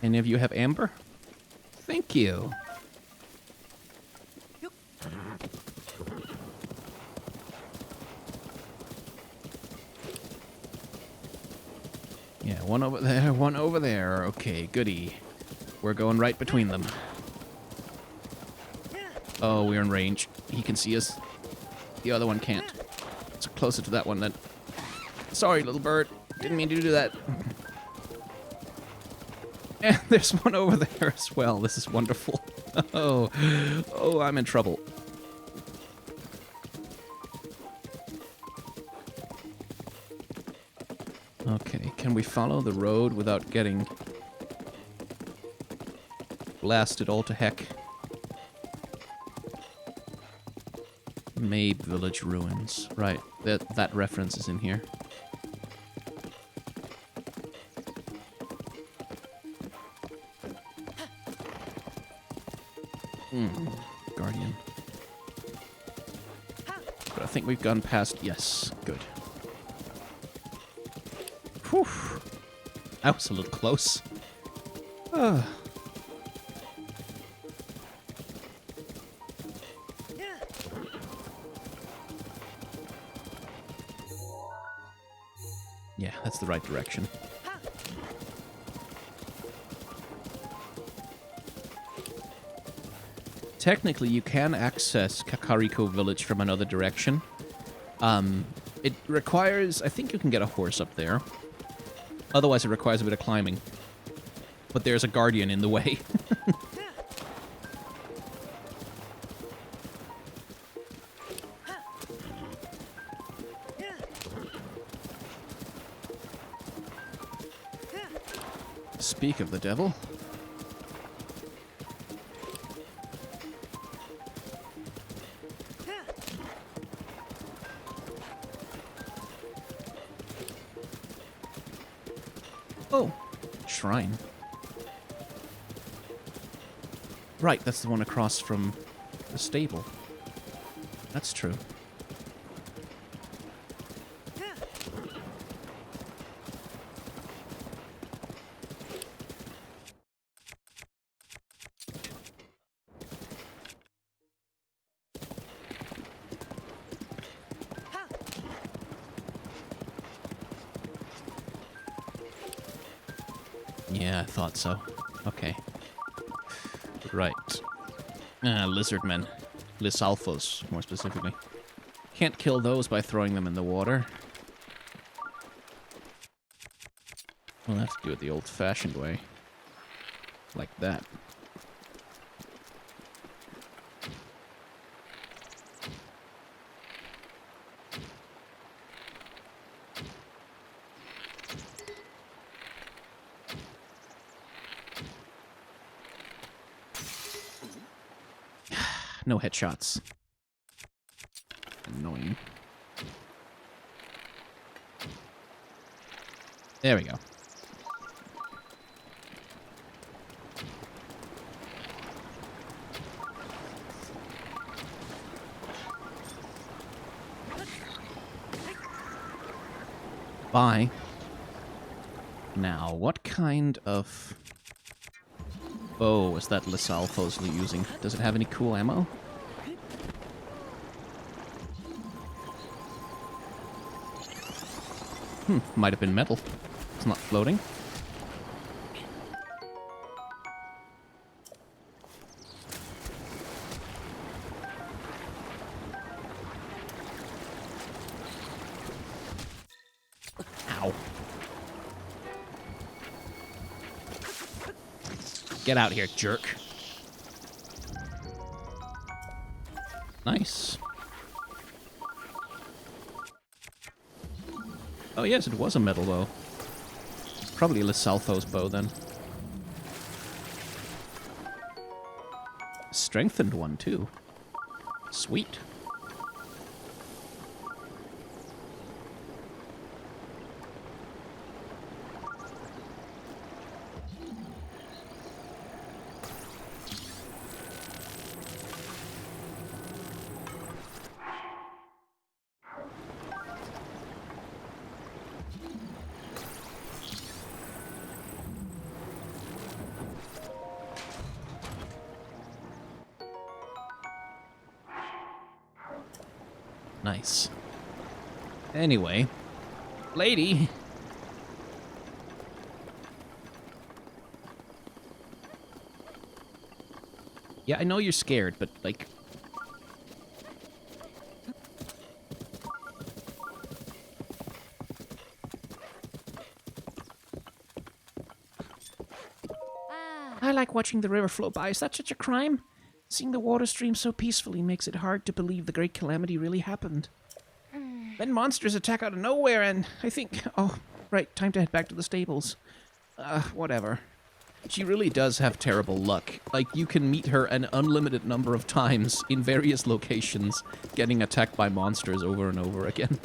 Any of you have amber? Thank you. Yeah, one over there, one over there. Okay, goody. We're going right between them. Oh, we're in range. He can see us. The other one can't. So closer to that one then. Sorry, little bird. Didn't mean to do that. And there's one over there as well. This is wonderful. Oh, I'm in trouble. Okay, can we follow the road without getting blasted all to heck? Mabe Village ruins. Right, that reference is in here. Guardian. But I think we've gone past... Yes, good. Whew. That was a little close. Yeah, that's the right direction. Technically, you can access Kakariko Village from another direction. It requires... I think you can get a horse up there. Otherwise, it requires a bit of climbing. But there's a guardian in the way. Speak of the devil. Oh, shrine. Right, that's the one across from the stable. That's true. Yeah, I thought so. Okay. Right. Lizard men. Lysalphos, more specifically. Can't kill those by throwing them in the water. We'll have to do it the old-fashioned way. Like that. No headshots. Annoying. There we go. Bye. Now, what kind of bow is that Lysalphos using? Does it have any cool ammo? Might have been metal. It's not floating. Ow. Get out here, jerk. Nice. Oh yes, it was a metal bow. Probably a Lysalphos bow then. Strengthened one too. Sweet. Nice. Anyway, lady. Yeah, I know you're scared, but like... I like watching the river flow by. Is that such a crime? Seeing the water stream so peacefully makes it hard to believe the great calamity really happened. Then monsters attack out of nowhere and I think... Oh, right, time to head back to the stables. Whatever. She really does have terrible luck. Like, you can meet her an unlimited number of times in various locations, getting attacked by monsters over and over again.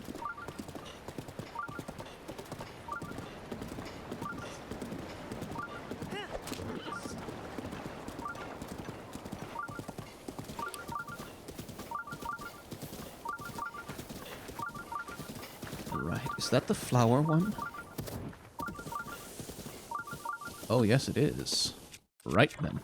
Right, is that the flower one? Oh, yes, it is. Right then.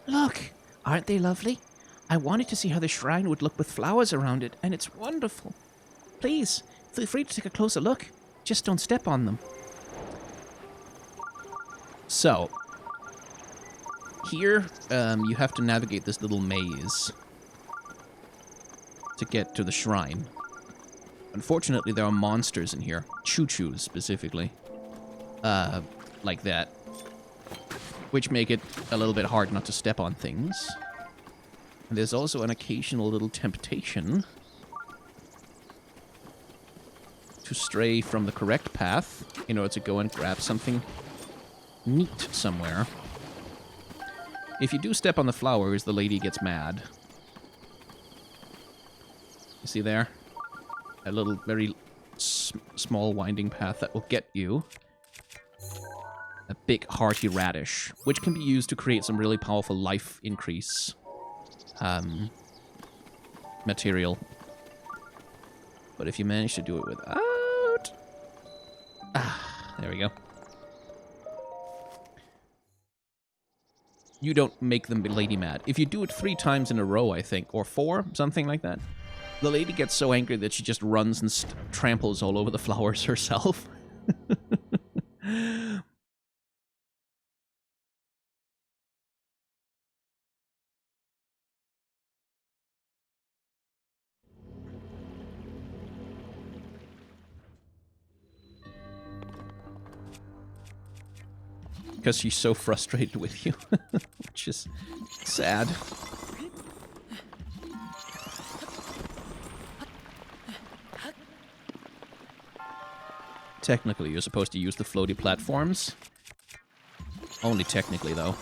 Look, aren't they lovely? I wanted to see how the shrine would look with flowers around it, and it's wonderful. Please, feel free to take a closer look. Just don't step on them. So, here, you have to navigate this little maze to get to the shrine. Unfortunately, there are monsters in here. Choo-choos, specifically. Like that. Which make it a little bit hard not to step on things. And there's also an occasional little temptation to stray from the correct path in order to go and grab something neat somewhere. If you do step on the flowers, the lady gets mad. You see there? A little, very small winding path that will get you a big hearty radish, which can be used to create some really powerful life increase material. But if you manage to do it without... there we go. You don't make the lady mad. If you do it 3 times in a row, I think, or 4, something like that, the lady gets so angry that she just runs and tramples all over the flowers herself. Because she's so frustrated with you, which is sad. Technically, you're supposed to use the floaty platforms. Only technically, though.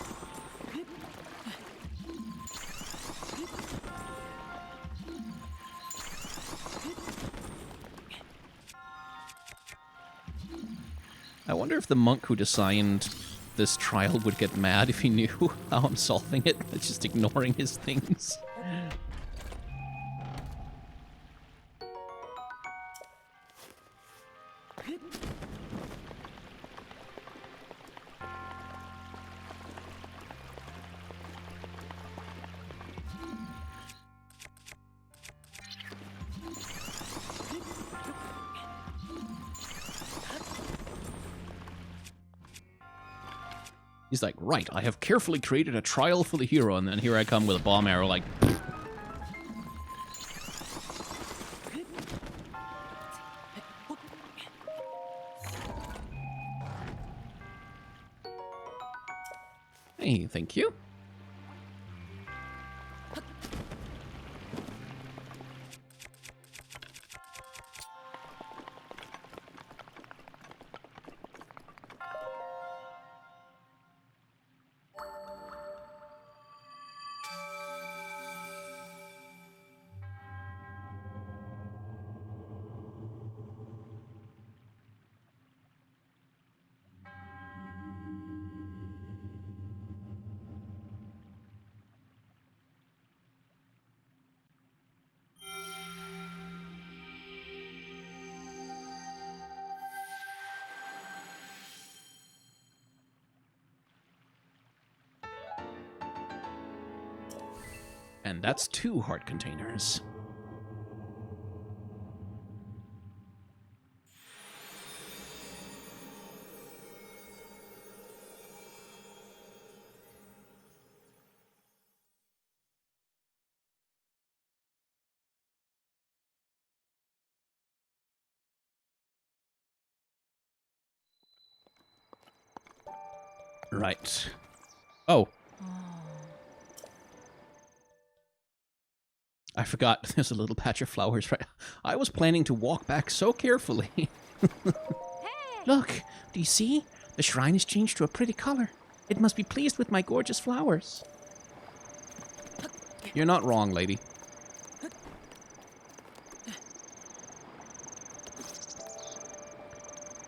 I wonder if the monk who designed this trial would get mad if he knew how I'm solving it. It's just ignoring his things. He's like, right, I have carefully created a trial for the hero, and then here I come with a bomb arrow like... Hey, thank you. And that's 2 heart containers. Right. Oh. I forgot there's a little patch of flowers right. I was planning to walk back so carefully. Look, do you see? The shrine has changed to a pretty color. It must be pleased with my gorgeous flowers. You're not wrong, lady.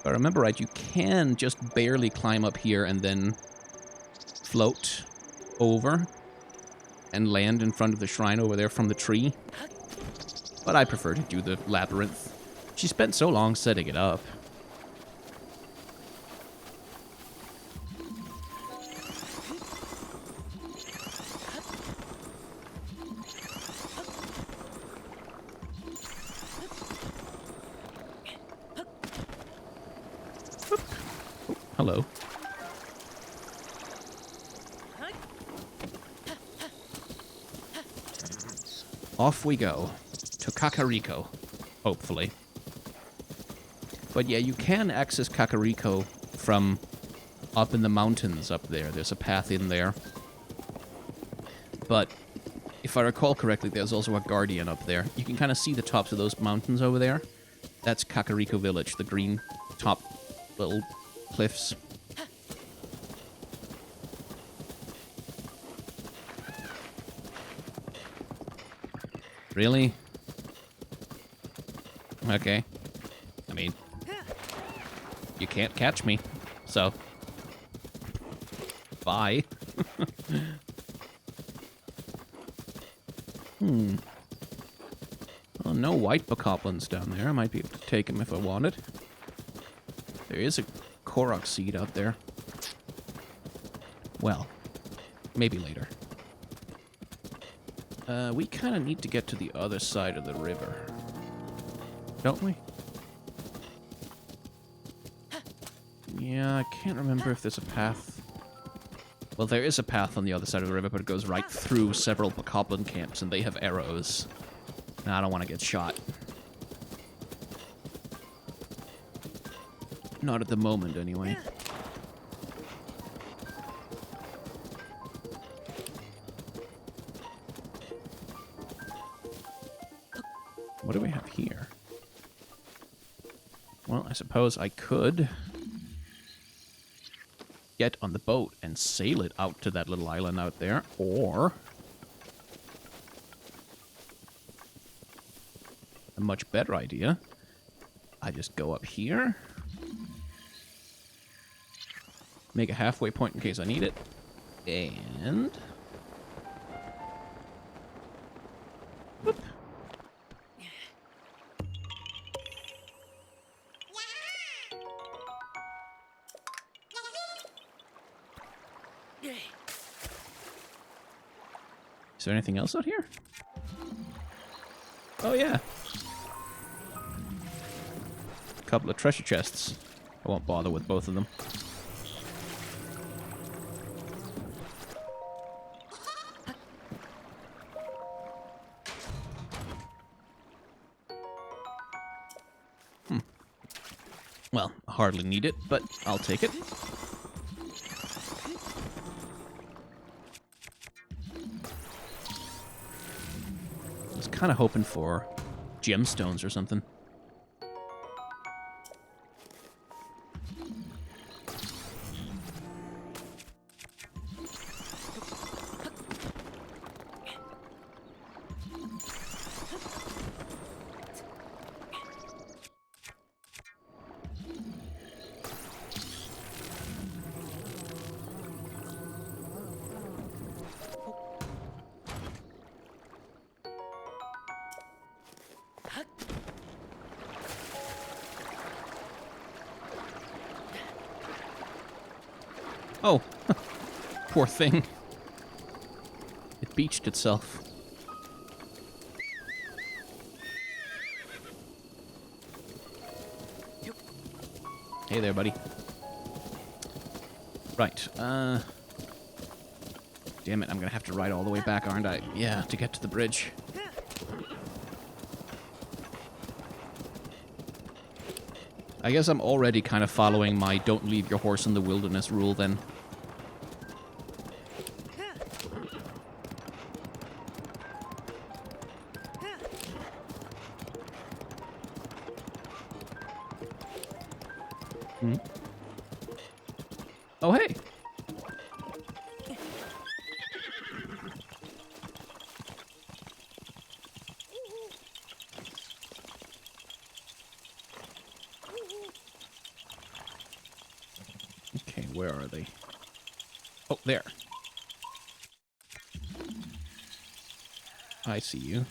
I remember right, you can just barely climb up here and then float over and land in front of the shrine over there from the tree. But I prefer to do the labyrinth. She spent so long setting it up. Oh, hello. Off we go to Kakariko, hopefully. But yeah, you can access Kakariko from up in the mountains up there. There's a path in there. But if I recall correctly, there's also a guardian up there. You can kind of see the tops of those mountains over there. That's Kakariko Village, the green top little cliffs. Really? Okay. I mean, you can't catch me, so bye. Well, no white bokoblins down there. I might be able to take them if I wanted. There is a Korok seed out there. Well, maybe later. We kind of need to get to the other side of the river. Don't we? Yeah, I can't remember if there's a path. Well, there is a path on the other side of the river, but it goes right through several bokoblin camps, and they have arrows. And I don't want to get shot. Not at the moment, anyway. What do we have here? Well, I suppose I could get on the boat and sail it out to that little island out there, or a much better idea, I just go up here, make a halfway point in case I need it, and whoop. Is there anything else out here? Oh, yeah. A couple of treasure chests. I won't bother with both of them. Well, I hardly need it, but I'll take it. Kind of hoping for gemstones or something. Oh, poor thing. It beached itself. Hey there, buddy. Right, damn it, I'm gonna have to ride all the way back, aren't I? Yeah, to get to the bridge. I guess I'm already kind of following my don't leave your horse in the wilderness rule then. Oh, hey! where are they? Oh, there. I see you.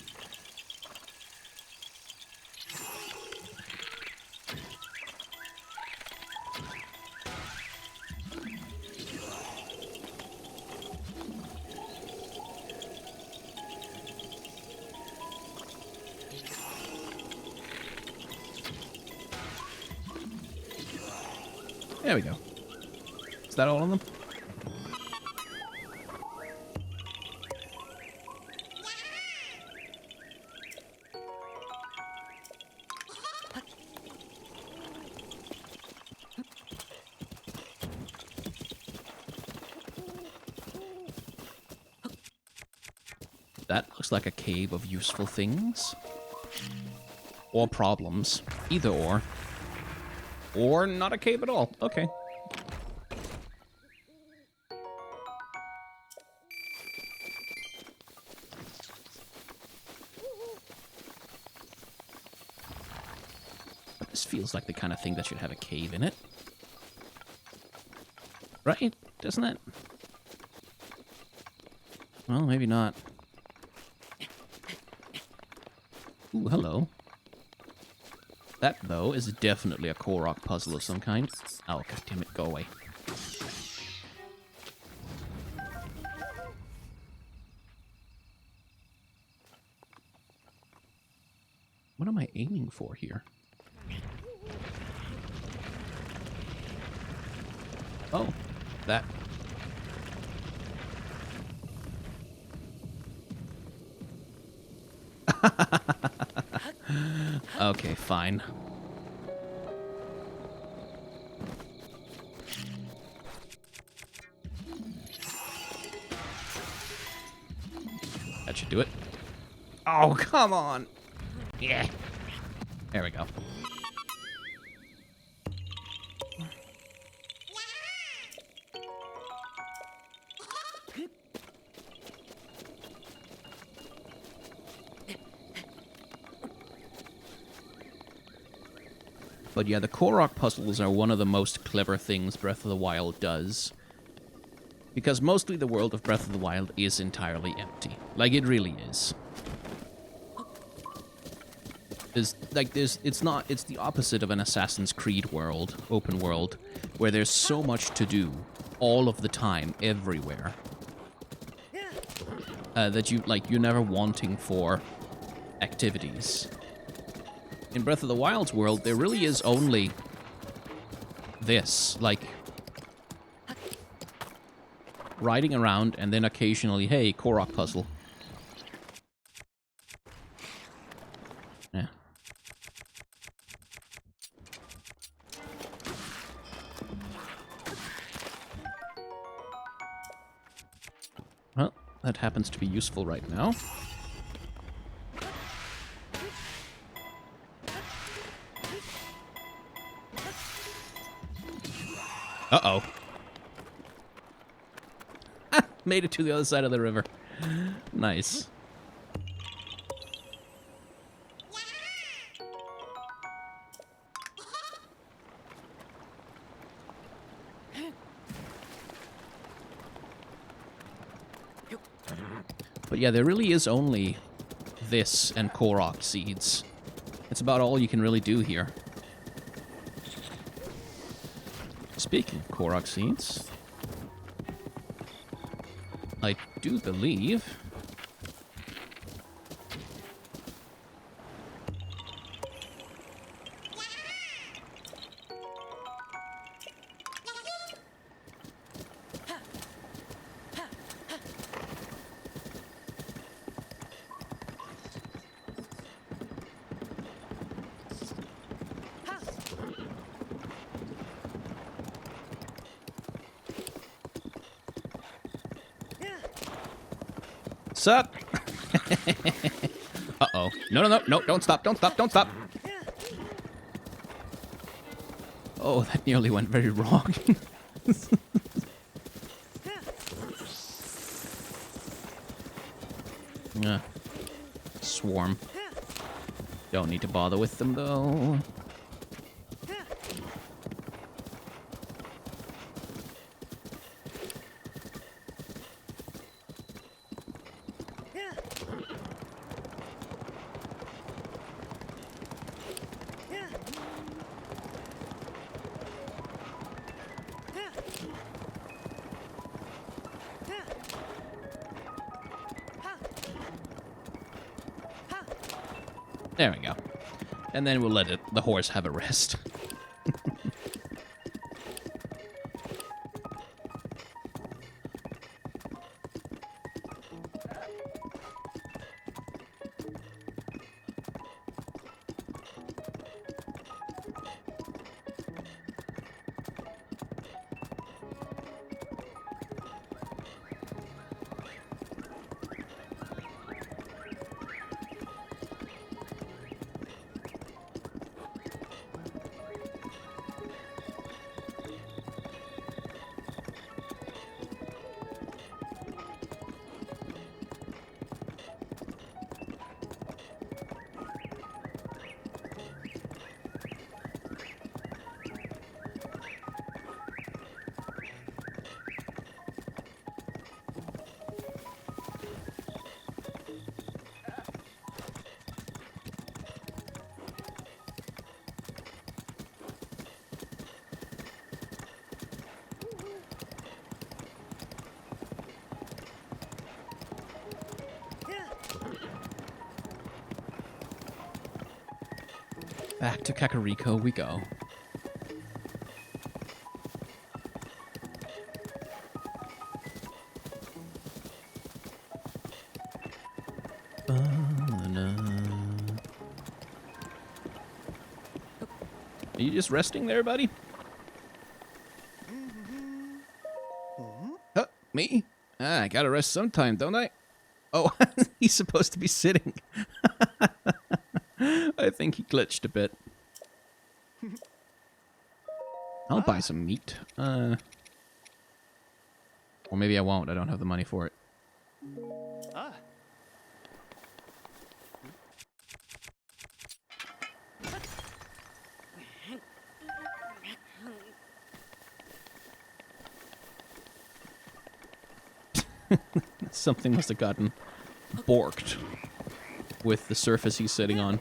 There we go. Is that all of them? That looks like a cave of useful things. Or problems. Either or. Or not a cave at all. Okay. This feels like the kind of thing that should have a cave in it. Right? Doesn't it? Well, maybe not. Ooh, hello. That, though, is definitely a Korok puzzle of some kind. Oh, goddammit, go away. What am I aiming for here? Oh, that. Okay, fine. That should do it. Oh, come on. Yeah. There we go. But yeah, the Korok puzzles are one of the most clever things Breath of the Wild does. Because mostly the world of Breath of the Wild is entirely empty. Like, it really is. It's the opposite of an Assassin's Creed world, open world, where there's so much to do all of the time, everywhere. That you're never wanting for activities. In Breath of the Wild's world, there really is only this, like, riding around and then occasionally, hey, Korok puzzle. Yeah. Well, that happens to be useful right now. Uh-oh. Made it to the other side of the river. Nice. But yeah, there really is only this and Korok seeds. It's about all you can really do here. Speaking of Korok seeds, I do believe Sup? Uh-oh. No, don't stop, don't stop, don't stop. Oh, that nearly went very wrong. Swarm. Don't need to bother with them, though. There we go. And then we'll let the horse have a rest. Back to Kakariko we go. Are you just resting there, buddy? Huh, me? Ah, I gotta rest sometime, don't I? Oh, he's supposed to be sitting. I think he glitched a bit. I'll buy some meat. Or maybe I won't. I don't have the money for it. Something must have gotten borked with the surface he's sitting on.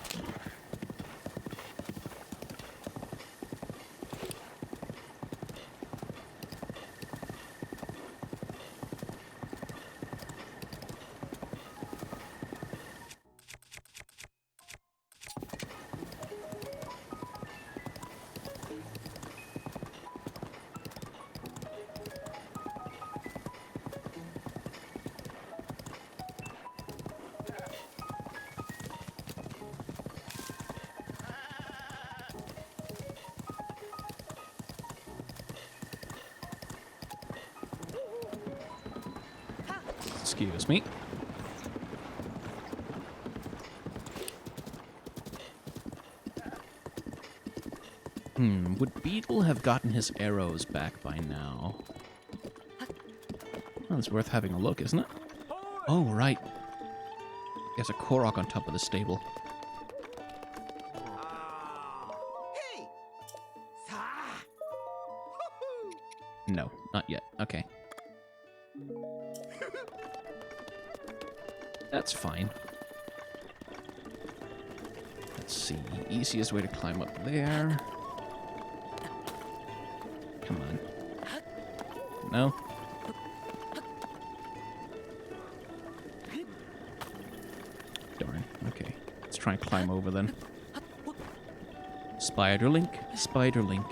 Excuse me. Would Beetle have gotten his arrows back by now? Well, it's worth having a look, isn't it? Oh, right. There's a Korok on top of the stable. No, not yet. Okay. That's fine. Let's see. Easiest way to climb up there. Come on. No? Darn. Okay. Let's try and climb over then. Spider Link. Spider Link.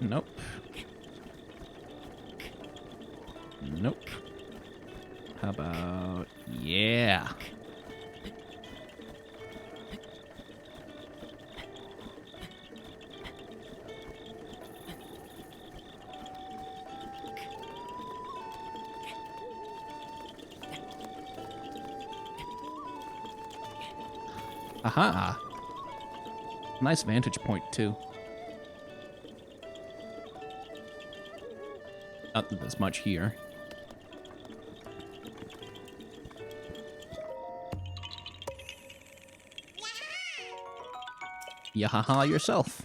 Nope. Nope. How about... yeah. Aha! Nice vantage point, too. Not that there's much here. Yahaha yourself.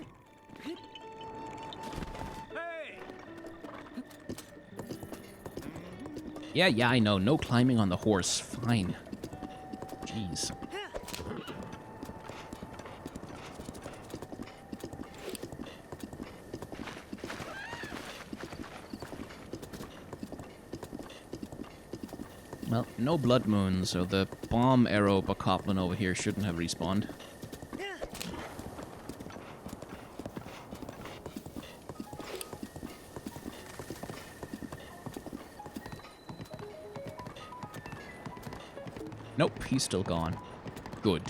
Yeah, I know. No climbing on the horse. Fine. Jeez. Well, no blood moon, so the bomb arrow bokoblin over here shouldn't have respawned. Nope, he's still gone. Good.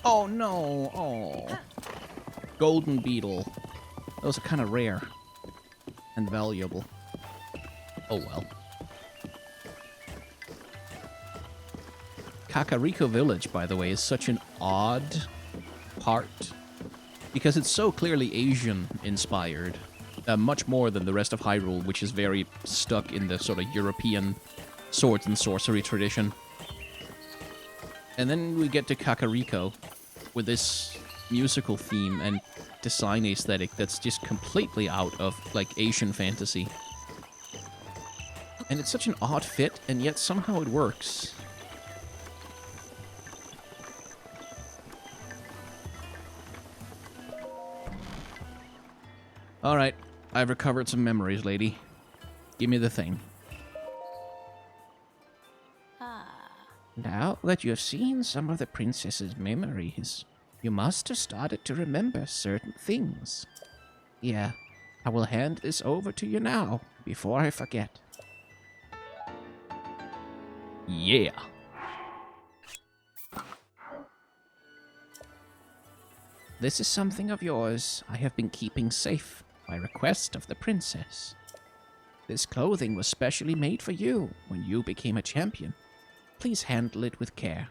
Oh no! Oh. Golden beetle. Those are kind of rare. And valuable. Oh well. Kakariko Village, by the way, is such an odd part. Because it's so clearly Asian-inspired. Much more than the rest of Hyrule, which is very stuck in the sort of European swords and sorcery tradition. And then we get to Kakariko with this musical theme and design aesthetic that's just completely out of, like, Asian fantasy. And it's such an odd fit, and yet somehow it works. Alright, I've recovered some memories, lady. Give me the thing. Now that you have seen some of the princess's memories, you must have started to remember certain things. Here, I will hand this over to you now, before I forget. Yeah. This is something of yours I have been keeping safe by request of the princess. This clothing was specially made for you when you became a champion. Please handle it with care.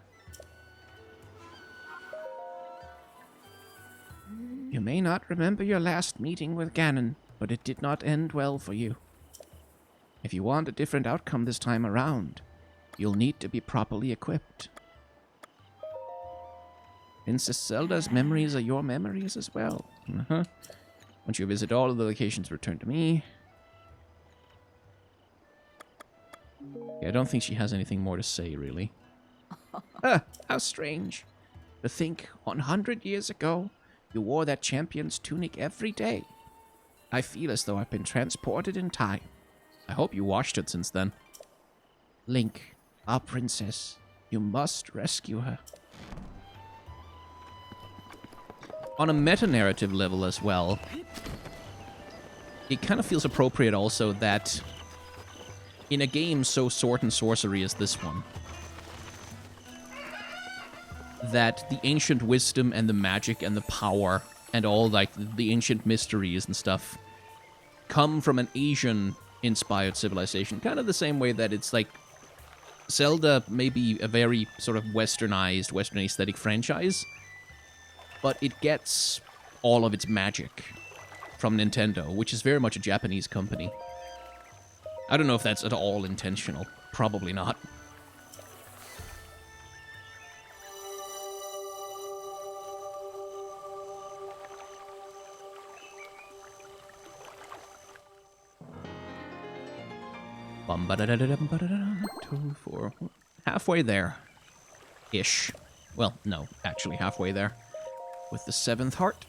You may not remember your last meeting with Ganon, but it did not end well for you. If you want a different outcome this time around, you'll need to be properly equipped. Princess Zelda's memories are your memories as well. Once you visit all of the locations, return to me. Yeah, I don't think she has anything more to say, really. How strange. To think, 100 years ago, you wore that champion's tunic every day. I feel as though I've been transported in time. I hope you washed it since then. Link, our princess, you must rescue her. On a meta-narrative level as well, it kind of feels appropriate also that in a game so sword and sorcery as this one, that the ancient wisdom and the magic and the power and all like the ancient mysteries and stuff come from an Asian-inspired civilization. Kind of the same way that it's like Zelda may be a very sort of westernized, Western aesthetic franchise, but it gets all of its magic from Nintendo, which is very much a Japanese company. I don't know if that's at all intentional. Probably not. Two, four. Halfway there. Ish. Well, no, actually halfway there. With the 7th heart.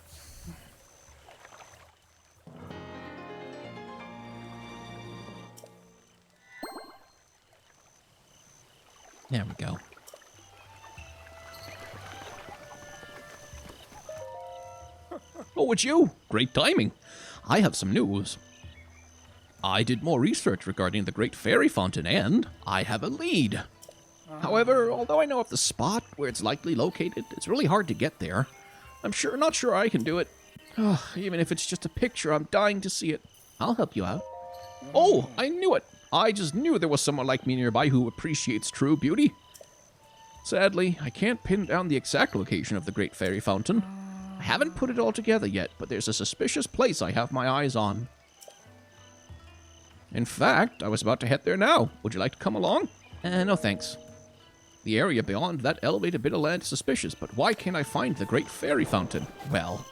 There we go. Oh, it's you! Great timing. I have some news. I did more research regarding the Great Fairy Fountain, and I have a lead. However, although I know of the spot where it's likely located, it's really hard to get there. I'm not sure I can do it. Even if it's just a picture, I'm dying to see it. I'll help you out. Oh, I knew it! I just knew there was someone like me nearby who appreciates true beauty. Sadly, I can't pin down the exact location of the Great Fairy Fountain. I haven't put it all together yet, but there's a suspicious place I have my eyes on. In fact, I was about to head there now. Would you like to come along? No thanks. The area beyond that elevated bit of land is suspicious, but why can't I find the Great Fairy Fountain? Well...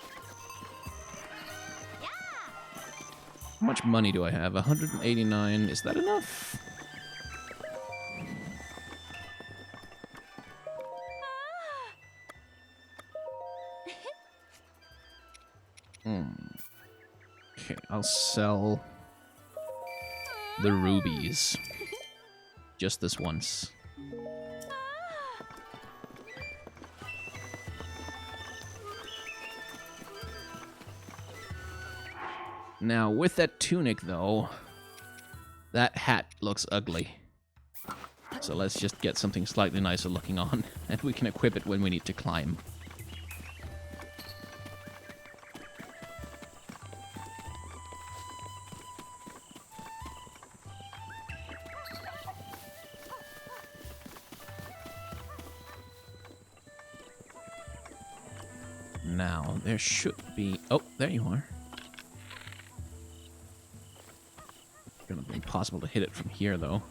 How much money do I have? 189. Is that enough? Okay, I'll sell the rubies. Just this once. Now, with that tunic, though, that hat looks ugly. So let's just get something slightly nicer looking on, and we can equip it when we need to climb. Now, there should be... Oh, there you are. Gonna be impossible to hit it from here, though.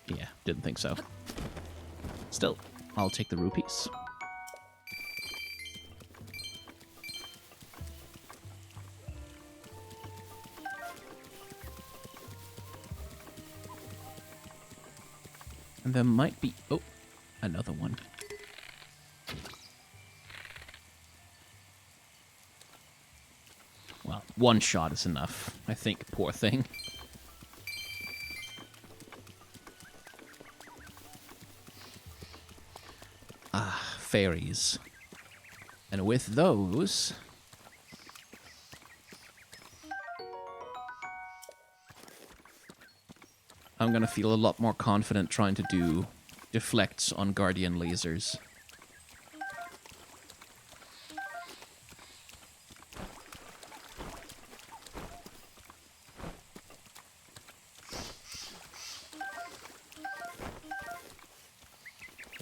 Yeah, didn't think so. Still, I'll take the rupees. And there might be... Oh, another one. Well, one shot is enough, I think, poor thing. Ah, fairies. And with those... I'm gonna feel a lot more confident trying to do deflects on guardian lasers.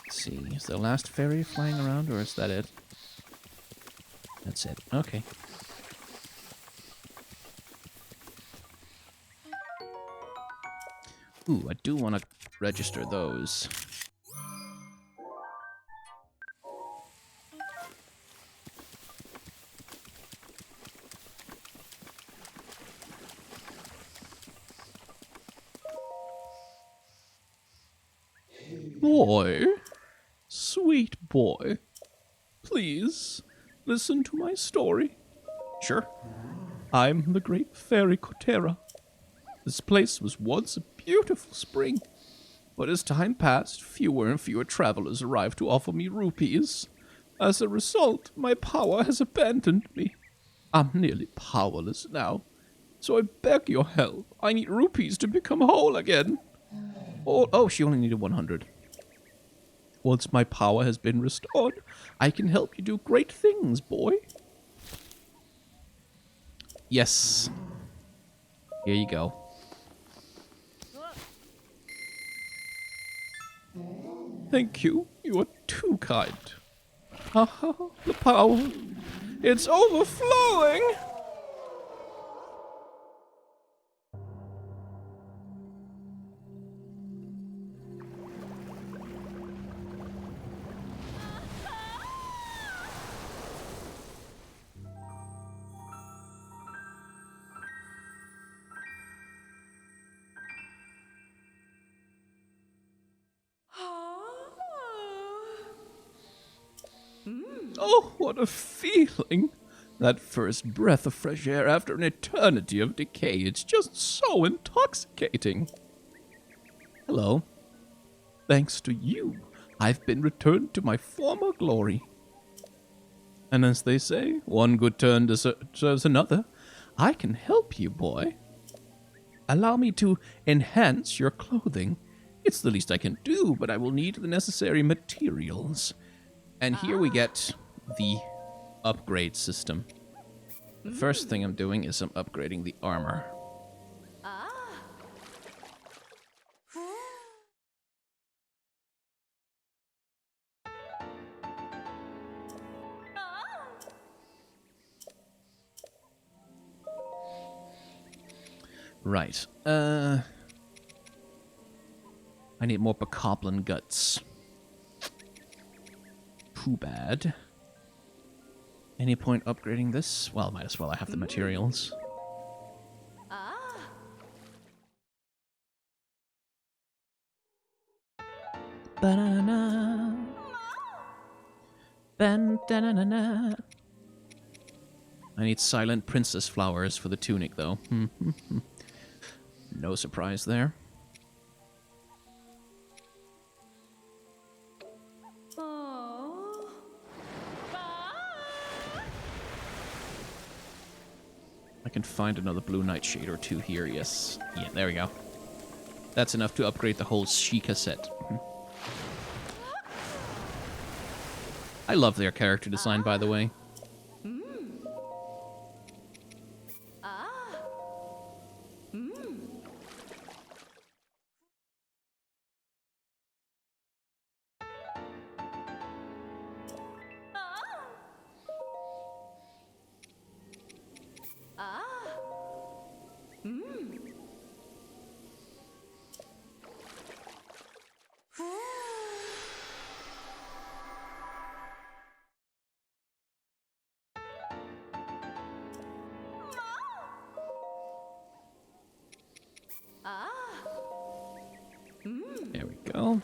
Let's see, is the last fairy flying around, or is that it? That's it, okay. Ooh, I do want to register those. Boy, sweet boy, please listen to my story. Sure. I'm the great fairy Kotera. This place was once a beautiful spring, but as time passed, fewer and fewer travelers arrived to offer me rupees. As a result, my power has abandoned me. I'm nearly powerless now, so I beg your help. I need rupees to become whole again. Oh, she only needed 100. Once my power has been restored, I can help you do great things, boy. Yes. Here you go. Thank you. You are too kind. The power. It's overflowing! Oh, what a feeling! That first breath of fresh air after an eternity of decay, it's just so intoxicating. Hello. Thanks to you, I've been returned to my former glory. And as they say, one good turn deserves another. I can help you, boy. Allow me to enhance your clothing. It's the least I can do, but I will need the necessary materials. And here we get the upgrade system. The first thing I'm doing is I'm upgrading the armor. Right. I need more bokoblin guts. Too bad. Any point upgrading this? Well, might as well. I have the materials. Ba-na-na-na. Ban-da-na-na-na. I need silent princess flowers for the tunic, though. No surprise there. I can find another blue nightshade or two here, yes. Yeah, there we go. That's enough to upgrade the whole Sheikah set. I love their character design, by the way. There we go.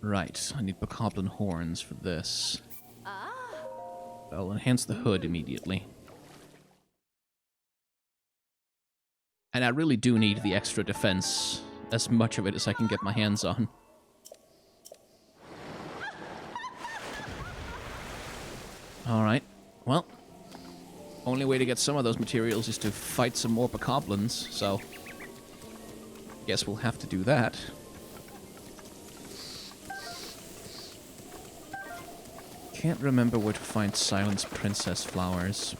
Right, I need bokoblin horns for this. I'll enhance the hood immediately. And I really do need the extra defense, as much of it as I can get my hands on. Alright, well, only way to get some of those materials is to fight some more bokoblins, so guess we'll have to do that. Can't remember where to find Silence Princess flowers.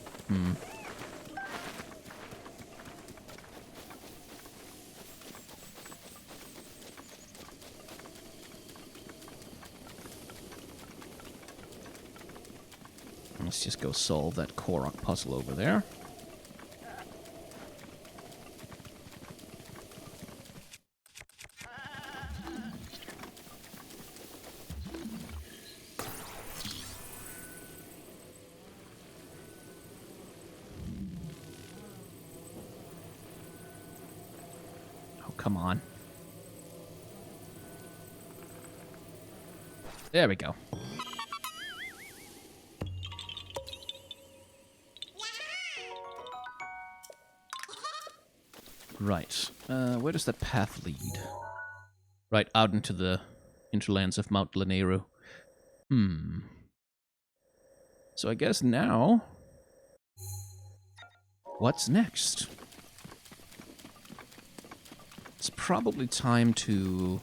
Let's just go solve that Korok puzzle over there. Oh, come on. There we go. Right. Where does that path lead? Right, out into the hinterlands of Mount Lanayru. So I guess now... what's next? It's probably time to...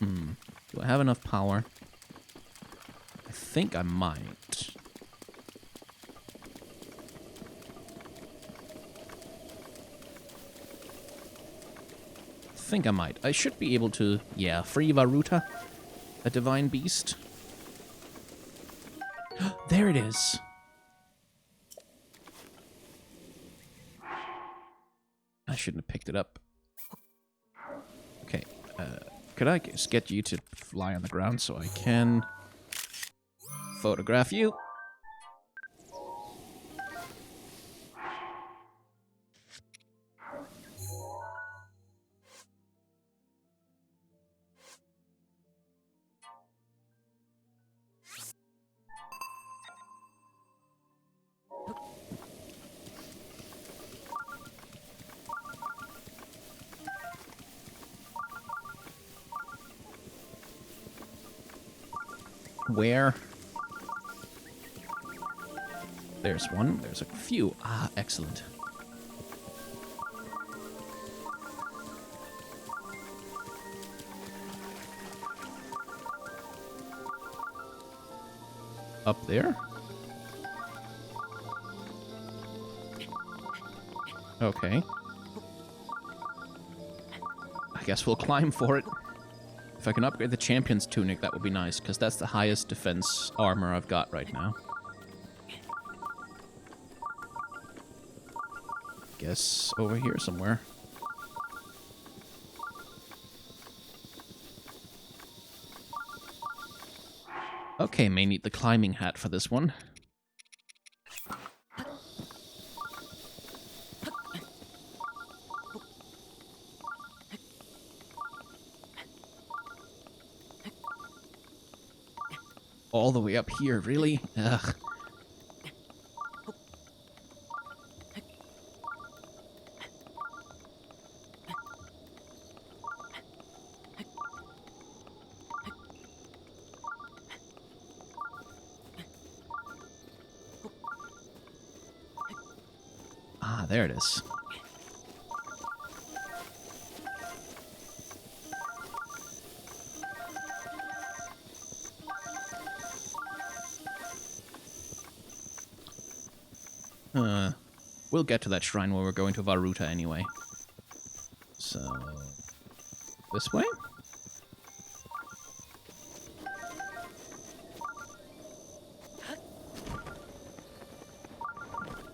do I have enough power? I think I might. think I might. I should be able to, yeah, free Varuta, a divine beast. There it is. I shouldn't have picked it up. Okay, could I just get you to fly on the ground so I can photograph you? Where? There's one. There's a few. Ah, excellent. Up there? Okay. I guess we'll climb for it. If I can upgrade the champion's tunic, that would be nice, because that's the highest defense armor I've got right now. Guess over here somewhere. Okay, may need the climbing hat for this one. All the way up here, really? Ugh. Ah, there it is. We'll get to that shrine when we're going to Varuta anyway. So, this way?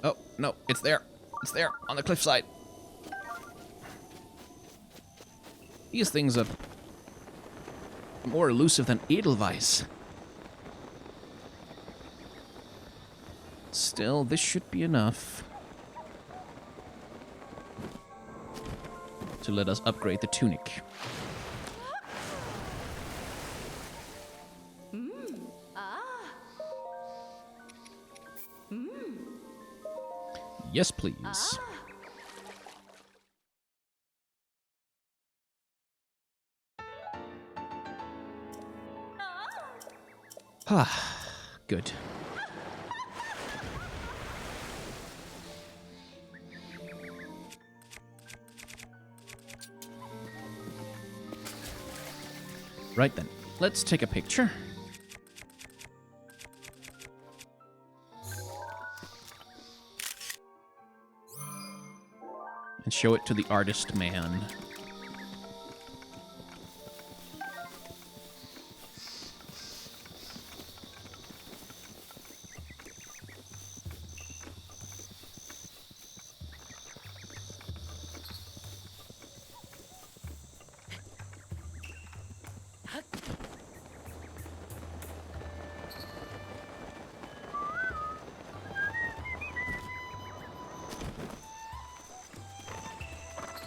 Oh, no, it's there. It's there, on the cliffside. These things are more elusive than Edelweiss. Still, this should be enough to let us upgrade the tunic. Yes, please. Ah, good. Right then, let's take a picture. And show it to the artist man.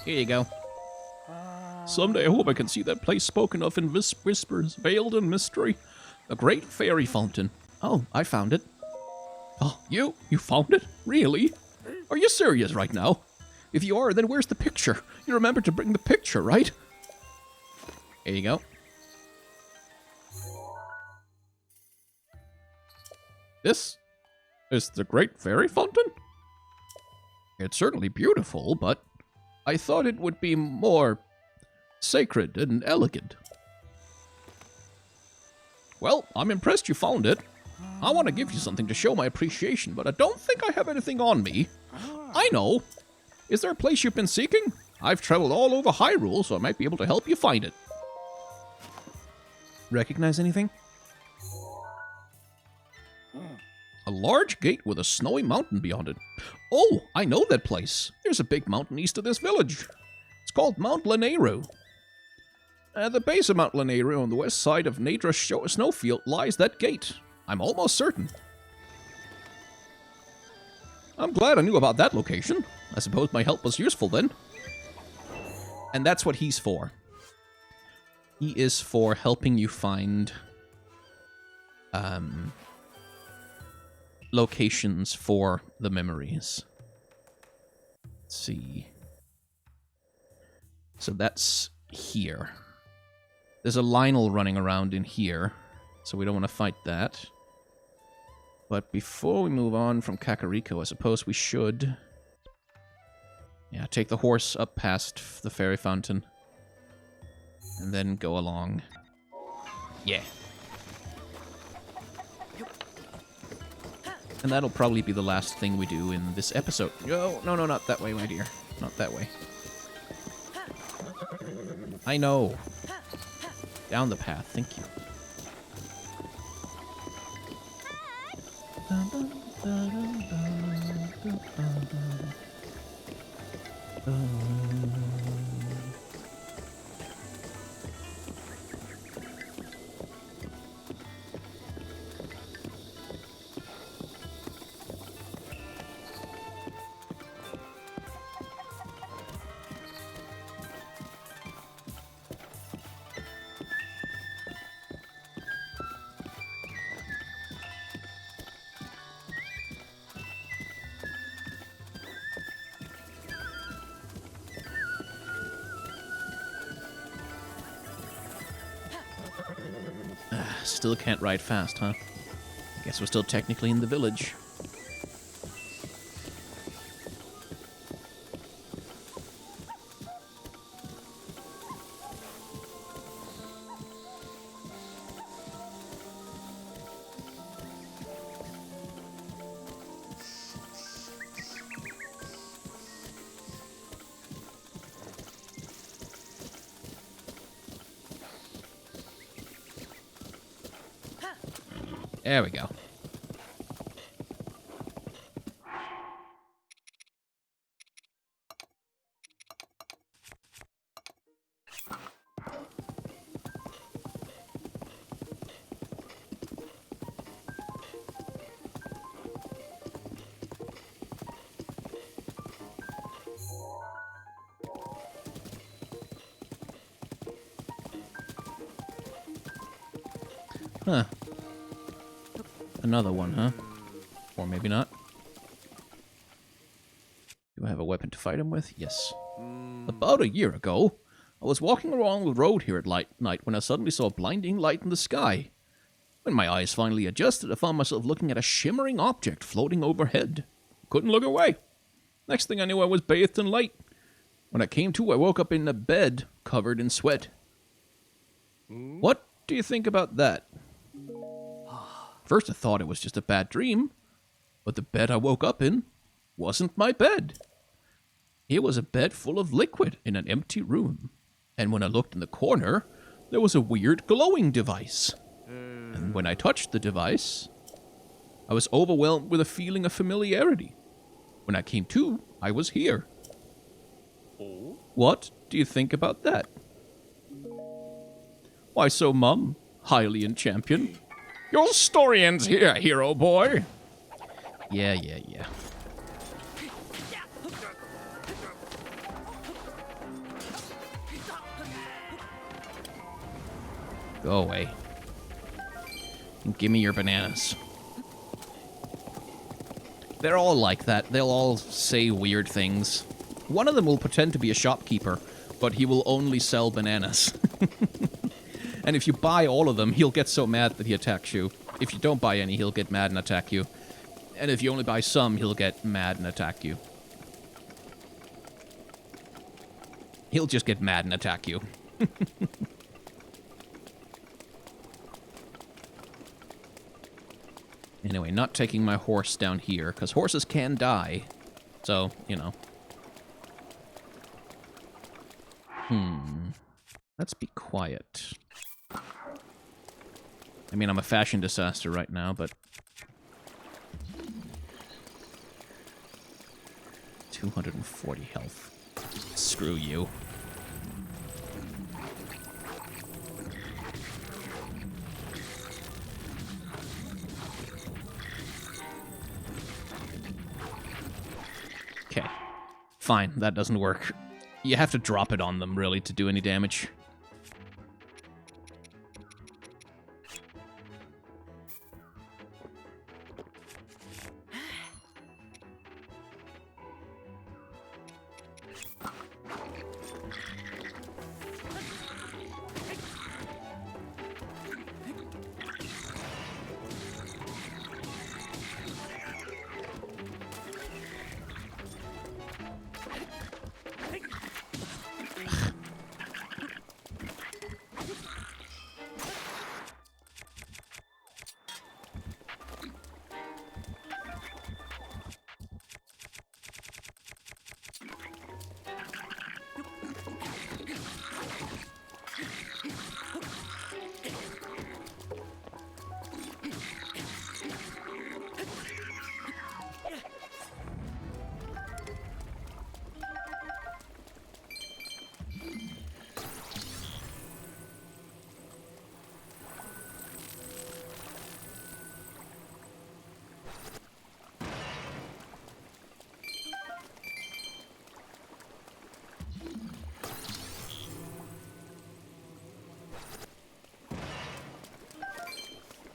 Here you go. Someday I hope I can see that place spoken of in whispers, veiled in mystery. A great fairy fountain. Oh, I found it. Oh, you? You found it? Really? Are you serious right now? If you are, then where's the picture? You remember to bring the picture, right? Here you go. This is the great fairy fountain? It's certainly beautiful, but I thought it would be more sacred and elegant. Well, I'm impressed you found it. I want to give you something to show my appreciation, but I don't think I have anything on me. I know. Is there a place you've been seeking? I've traveled all over Hyrule, so I might be able to help you find it. Recognize anything? A large gate with a snowy mountain beyond it. Oh, I know that place. There's a big mountain east of this village. It's called Mount Lanayru. At the base of Mount Lanayru, on the west side of Nadra Snowfield, lies that gate. I'm almost certain. I'm glad I knew about that location. I suppose my help was useful then. And that's what he's for. He is for helping you find locations for the memories. Let's see. So that's here. There's a Lionel running around in here, so we don't want to fight that. But before we move on from Kakariko, I suppose we should... yeah, take the horse up past the fairy fountain. And then go along. Yeah. And that'll probably be the last thing we do in this episode. No, no, no, not that way, my dear. Not that way. I know. Down the path, thank you. Still can't ride fast, huh? Guess we're still technically in the village. There we go. Huh. Another one, huh? Or maybe not. Do I have a weapon to fight him with? Yes. About a year ago, I was walking along the road here at night when I suddenly saw a blinding light in the sky. When my eyes finally adjusted, I found myself looking at a shimmering object floating overhead. Couldn't look away. Next thing I knew, I was bathed in light. When I came to, I woke up in a bed covered in sweat. What do you think about that? First I thought it was just a bad dream, but the bed I woke up in wasn't my bed. It was a bed full of liquid in an empty room, and when I looked in the corner, there was a weird glowing device. And when I touched the device, I was overwhelmed with a feeling of familiarity. When I came to, I was here. What do you think about that? Why so, Mum, Hylian champion? Your story ends here, hero boy. Yeah. Go away. And give me your bananas. They're all like that. They'll all say weird things. One of them will pretend to be a shopkeeper, but he will only sell bananas. And if you buy all of them, he'll get so mad that he attacks you. If you don't buy any, he'll get mad and attack you. And if you only buy some, he'll get mad and attack you. He'll just get mad and attack you. Anyway, not taking my horse down here, because horses can die. So, you know. Let's be quiet. I mean, I'm a fashion disaster right now, but... 240 health. Screw you. Okay. Fine, that doesn't work. You have to drop it on them, really, to do any damage.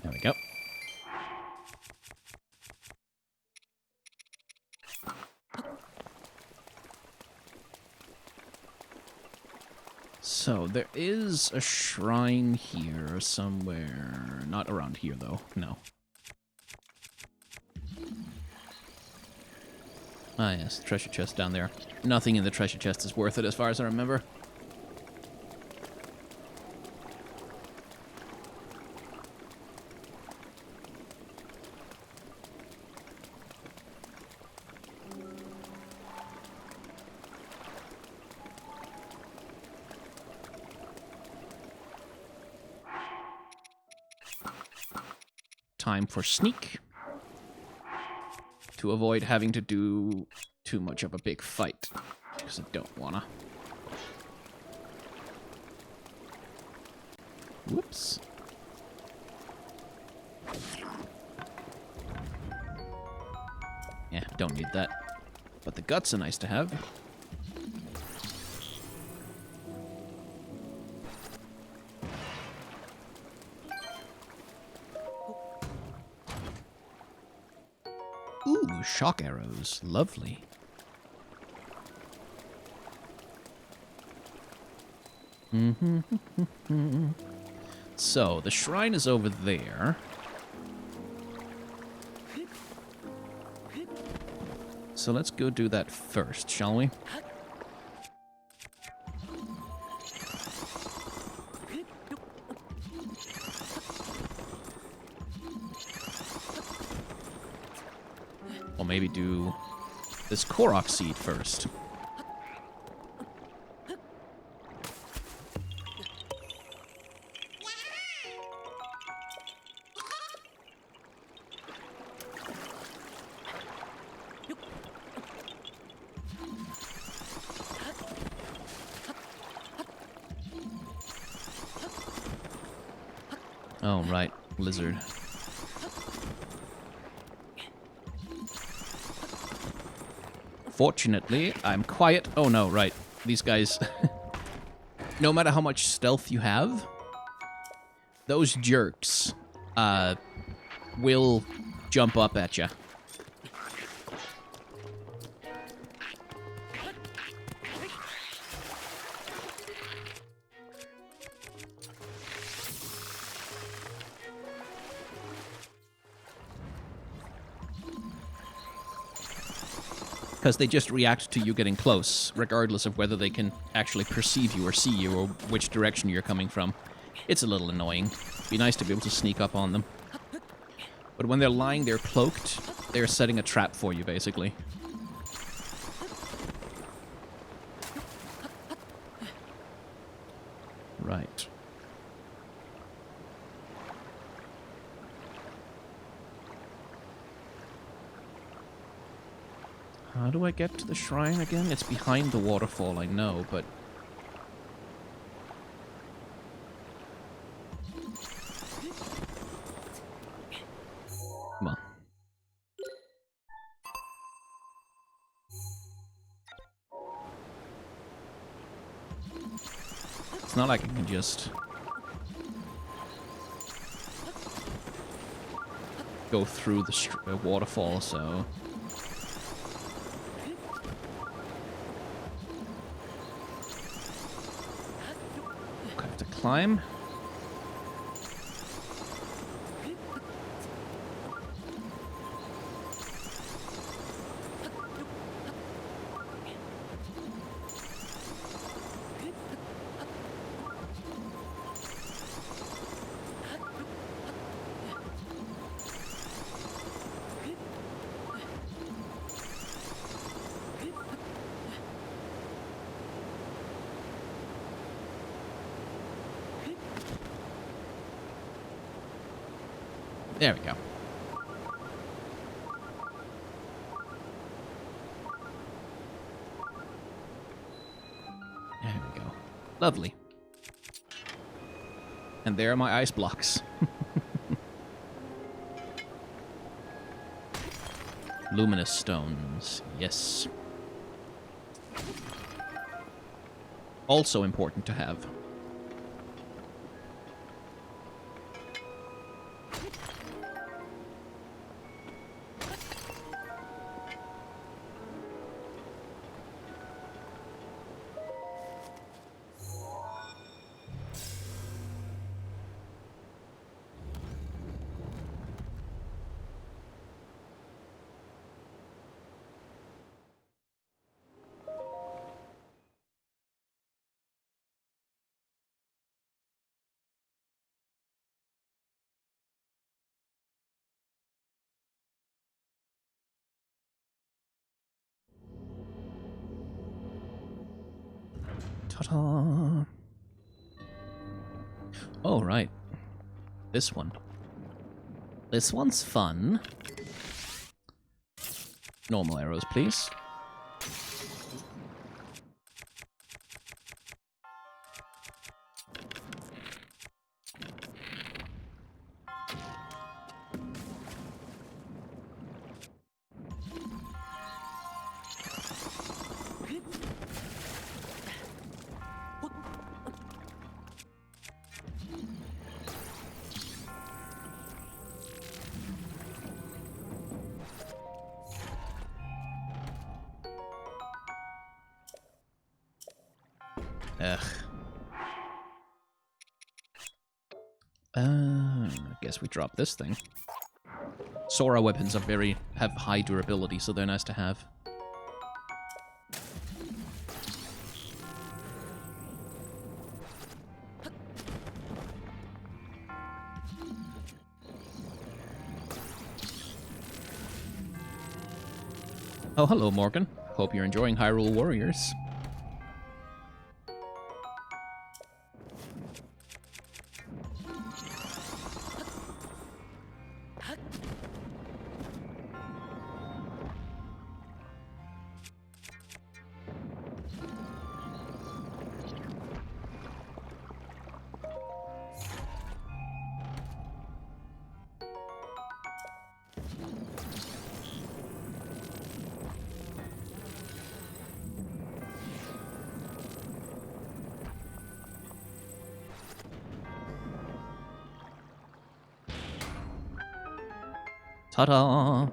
There we go. So, there is a shrine here somewhere. Not around here, though. No. Ah, yes. Treasure chest down there. Nothing in the treasure chest is worth it, as far as I remember. Time for sneak. To avoid having to do too much of a big fight. Because I don't wanna. Whoops. Yeah, don't need that. But the guts are nice to have. Ooh, shock arrows. Lovely. So, the shrine is over there. So let's go do that first, shall we? Or maybe do this Korok seed first. Oh, right. Lizard. Fortunately, I'm quiet. Oh, no, right. These guys... no matter how much stealth you have, those jerks will jump up at you. Because they just react to you getting close, regardless of whether they can actually perceive you or see you or which direction you're coming from. It's a little annoying. Be nice to be able to sneak up on them. But when they're lying there cloaked, they're setting a trap for you, basically. How do I get to the shrine again? It's behind the waterfall, I know, but... Come on. It's not like I can just... go through the waterfall, so... I have to climb. There we go. There we go. Lovely. And there are my ice blocks. Luminous stones. Yes. Also important to have. Ta-da! Oh, right. This one. This one's fun. Normal arrows, please. Ugh. I guess we drop this thing. Sora weapons are have high durability, so they're nice to have. Oh, hello, Morgan. Hope you're enjoying Hyrule Warriors. Ta-da!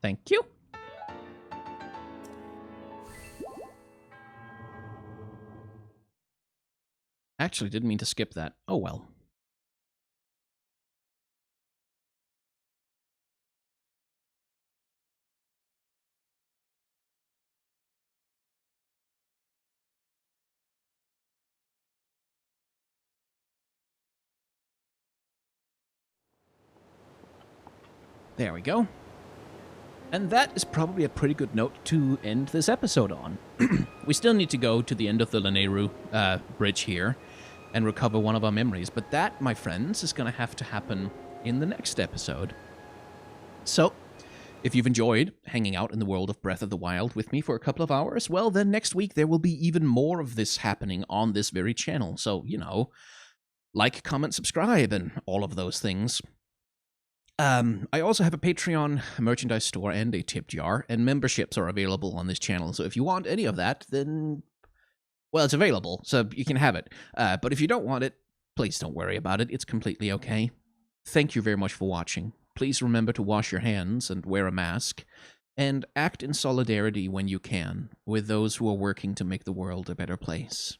Thank you. Actually, didn't mean to skip that. Oh well. There we go. And that is probably a pretty good note to end this episode on. We still need to go to the end of the Lanayru bridge here and recover one of our memories, but that, my friends, is going to have to happen in the next episode. So, if you've enjoyed hanging out in the world of Breath of the Wild with me for a couple of hours, well, then next week there will be even more of this happening on this very channel. So, you know, like, comment, subscribe, and all of those things. I also have a Patreon, a merchandise store, and a tip jar, and memberships are available on this channel. So if you want any of that, then, well, it's available, so you can have it. But if you don't want it, please don't worry about it. It's completely okay. Thank you very much for watching. Please remember to wash your hands and wear a mask, and act in solidarity when you can with those who are working to make the world a better place.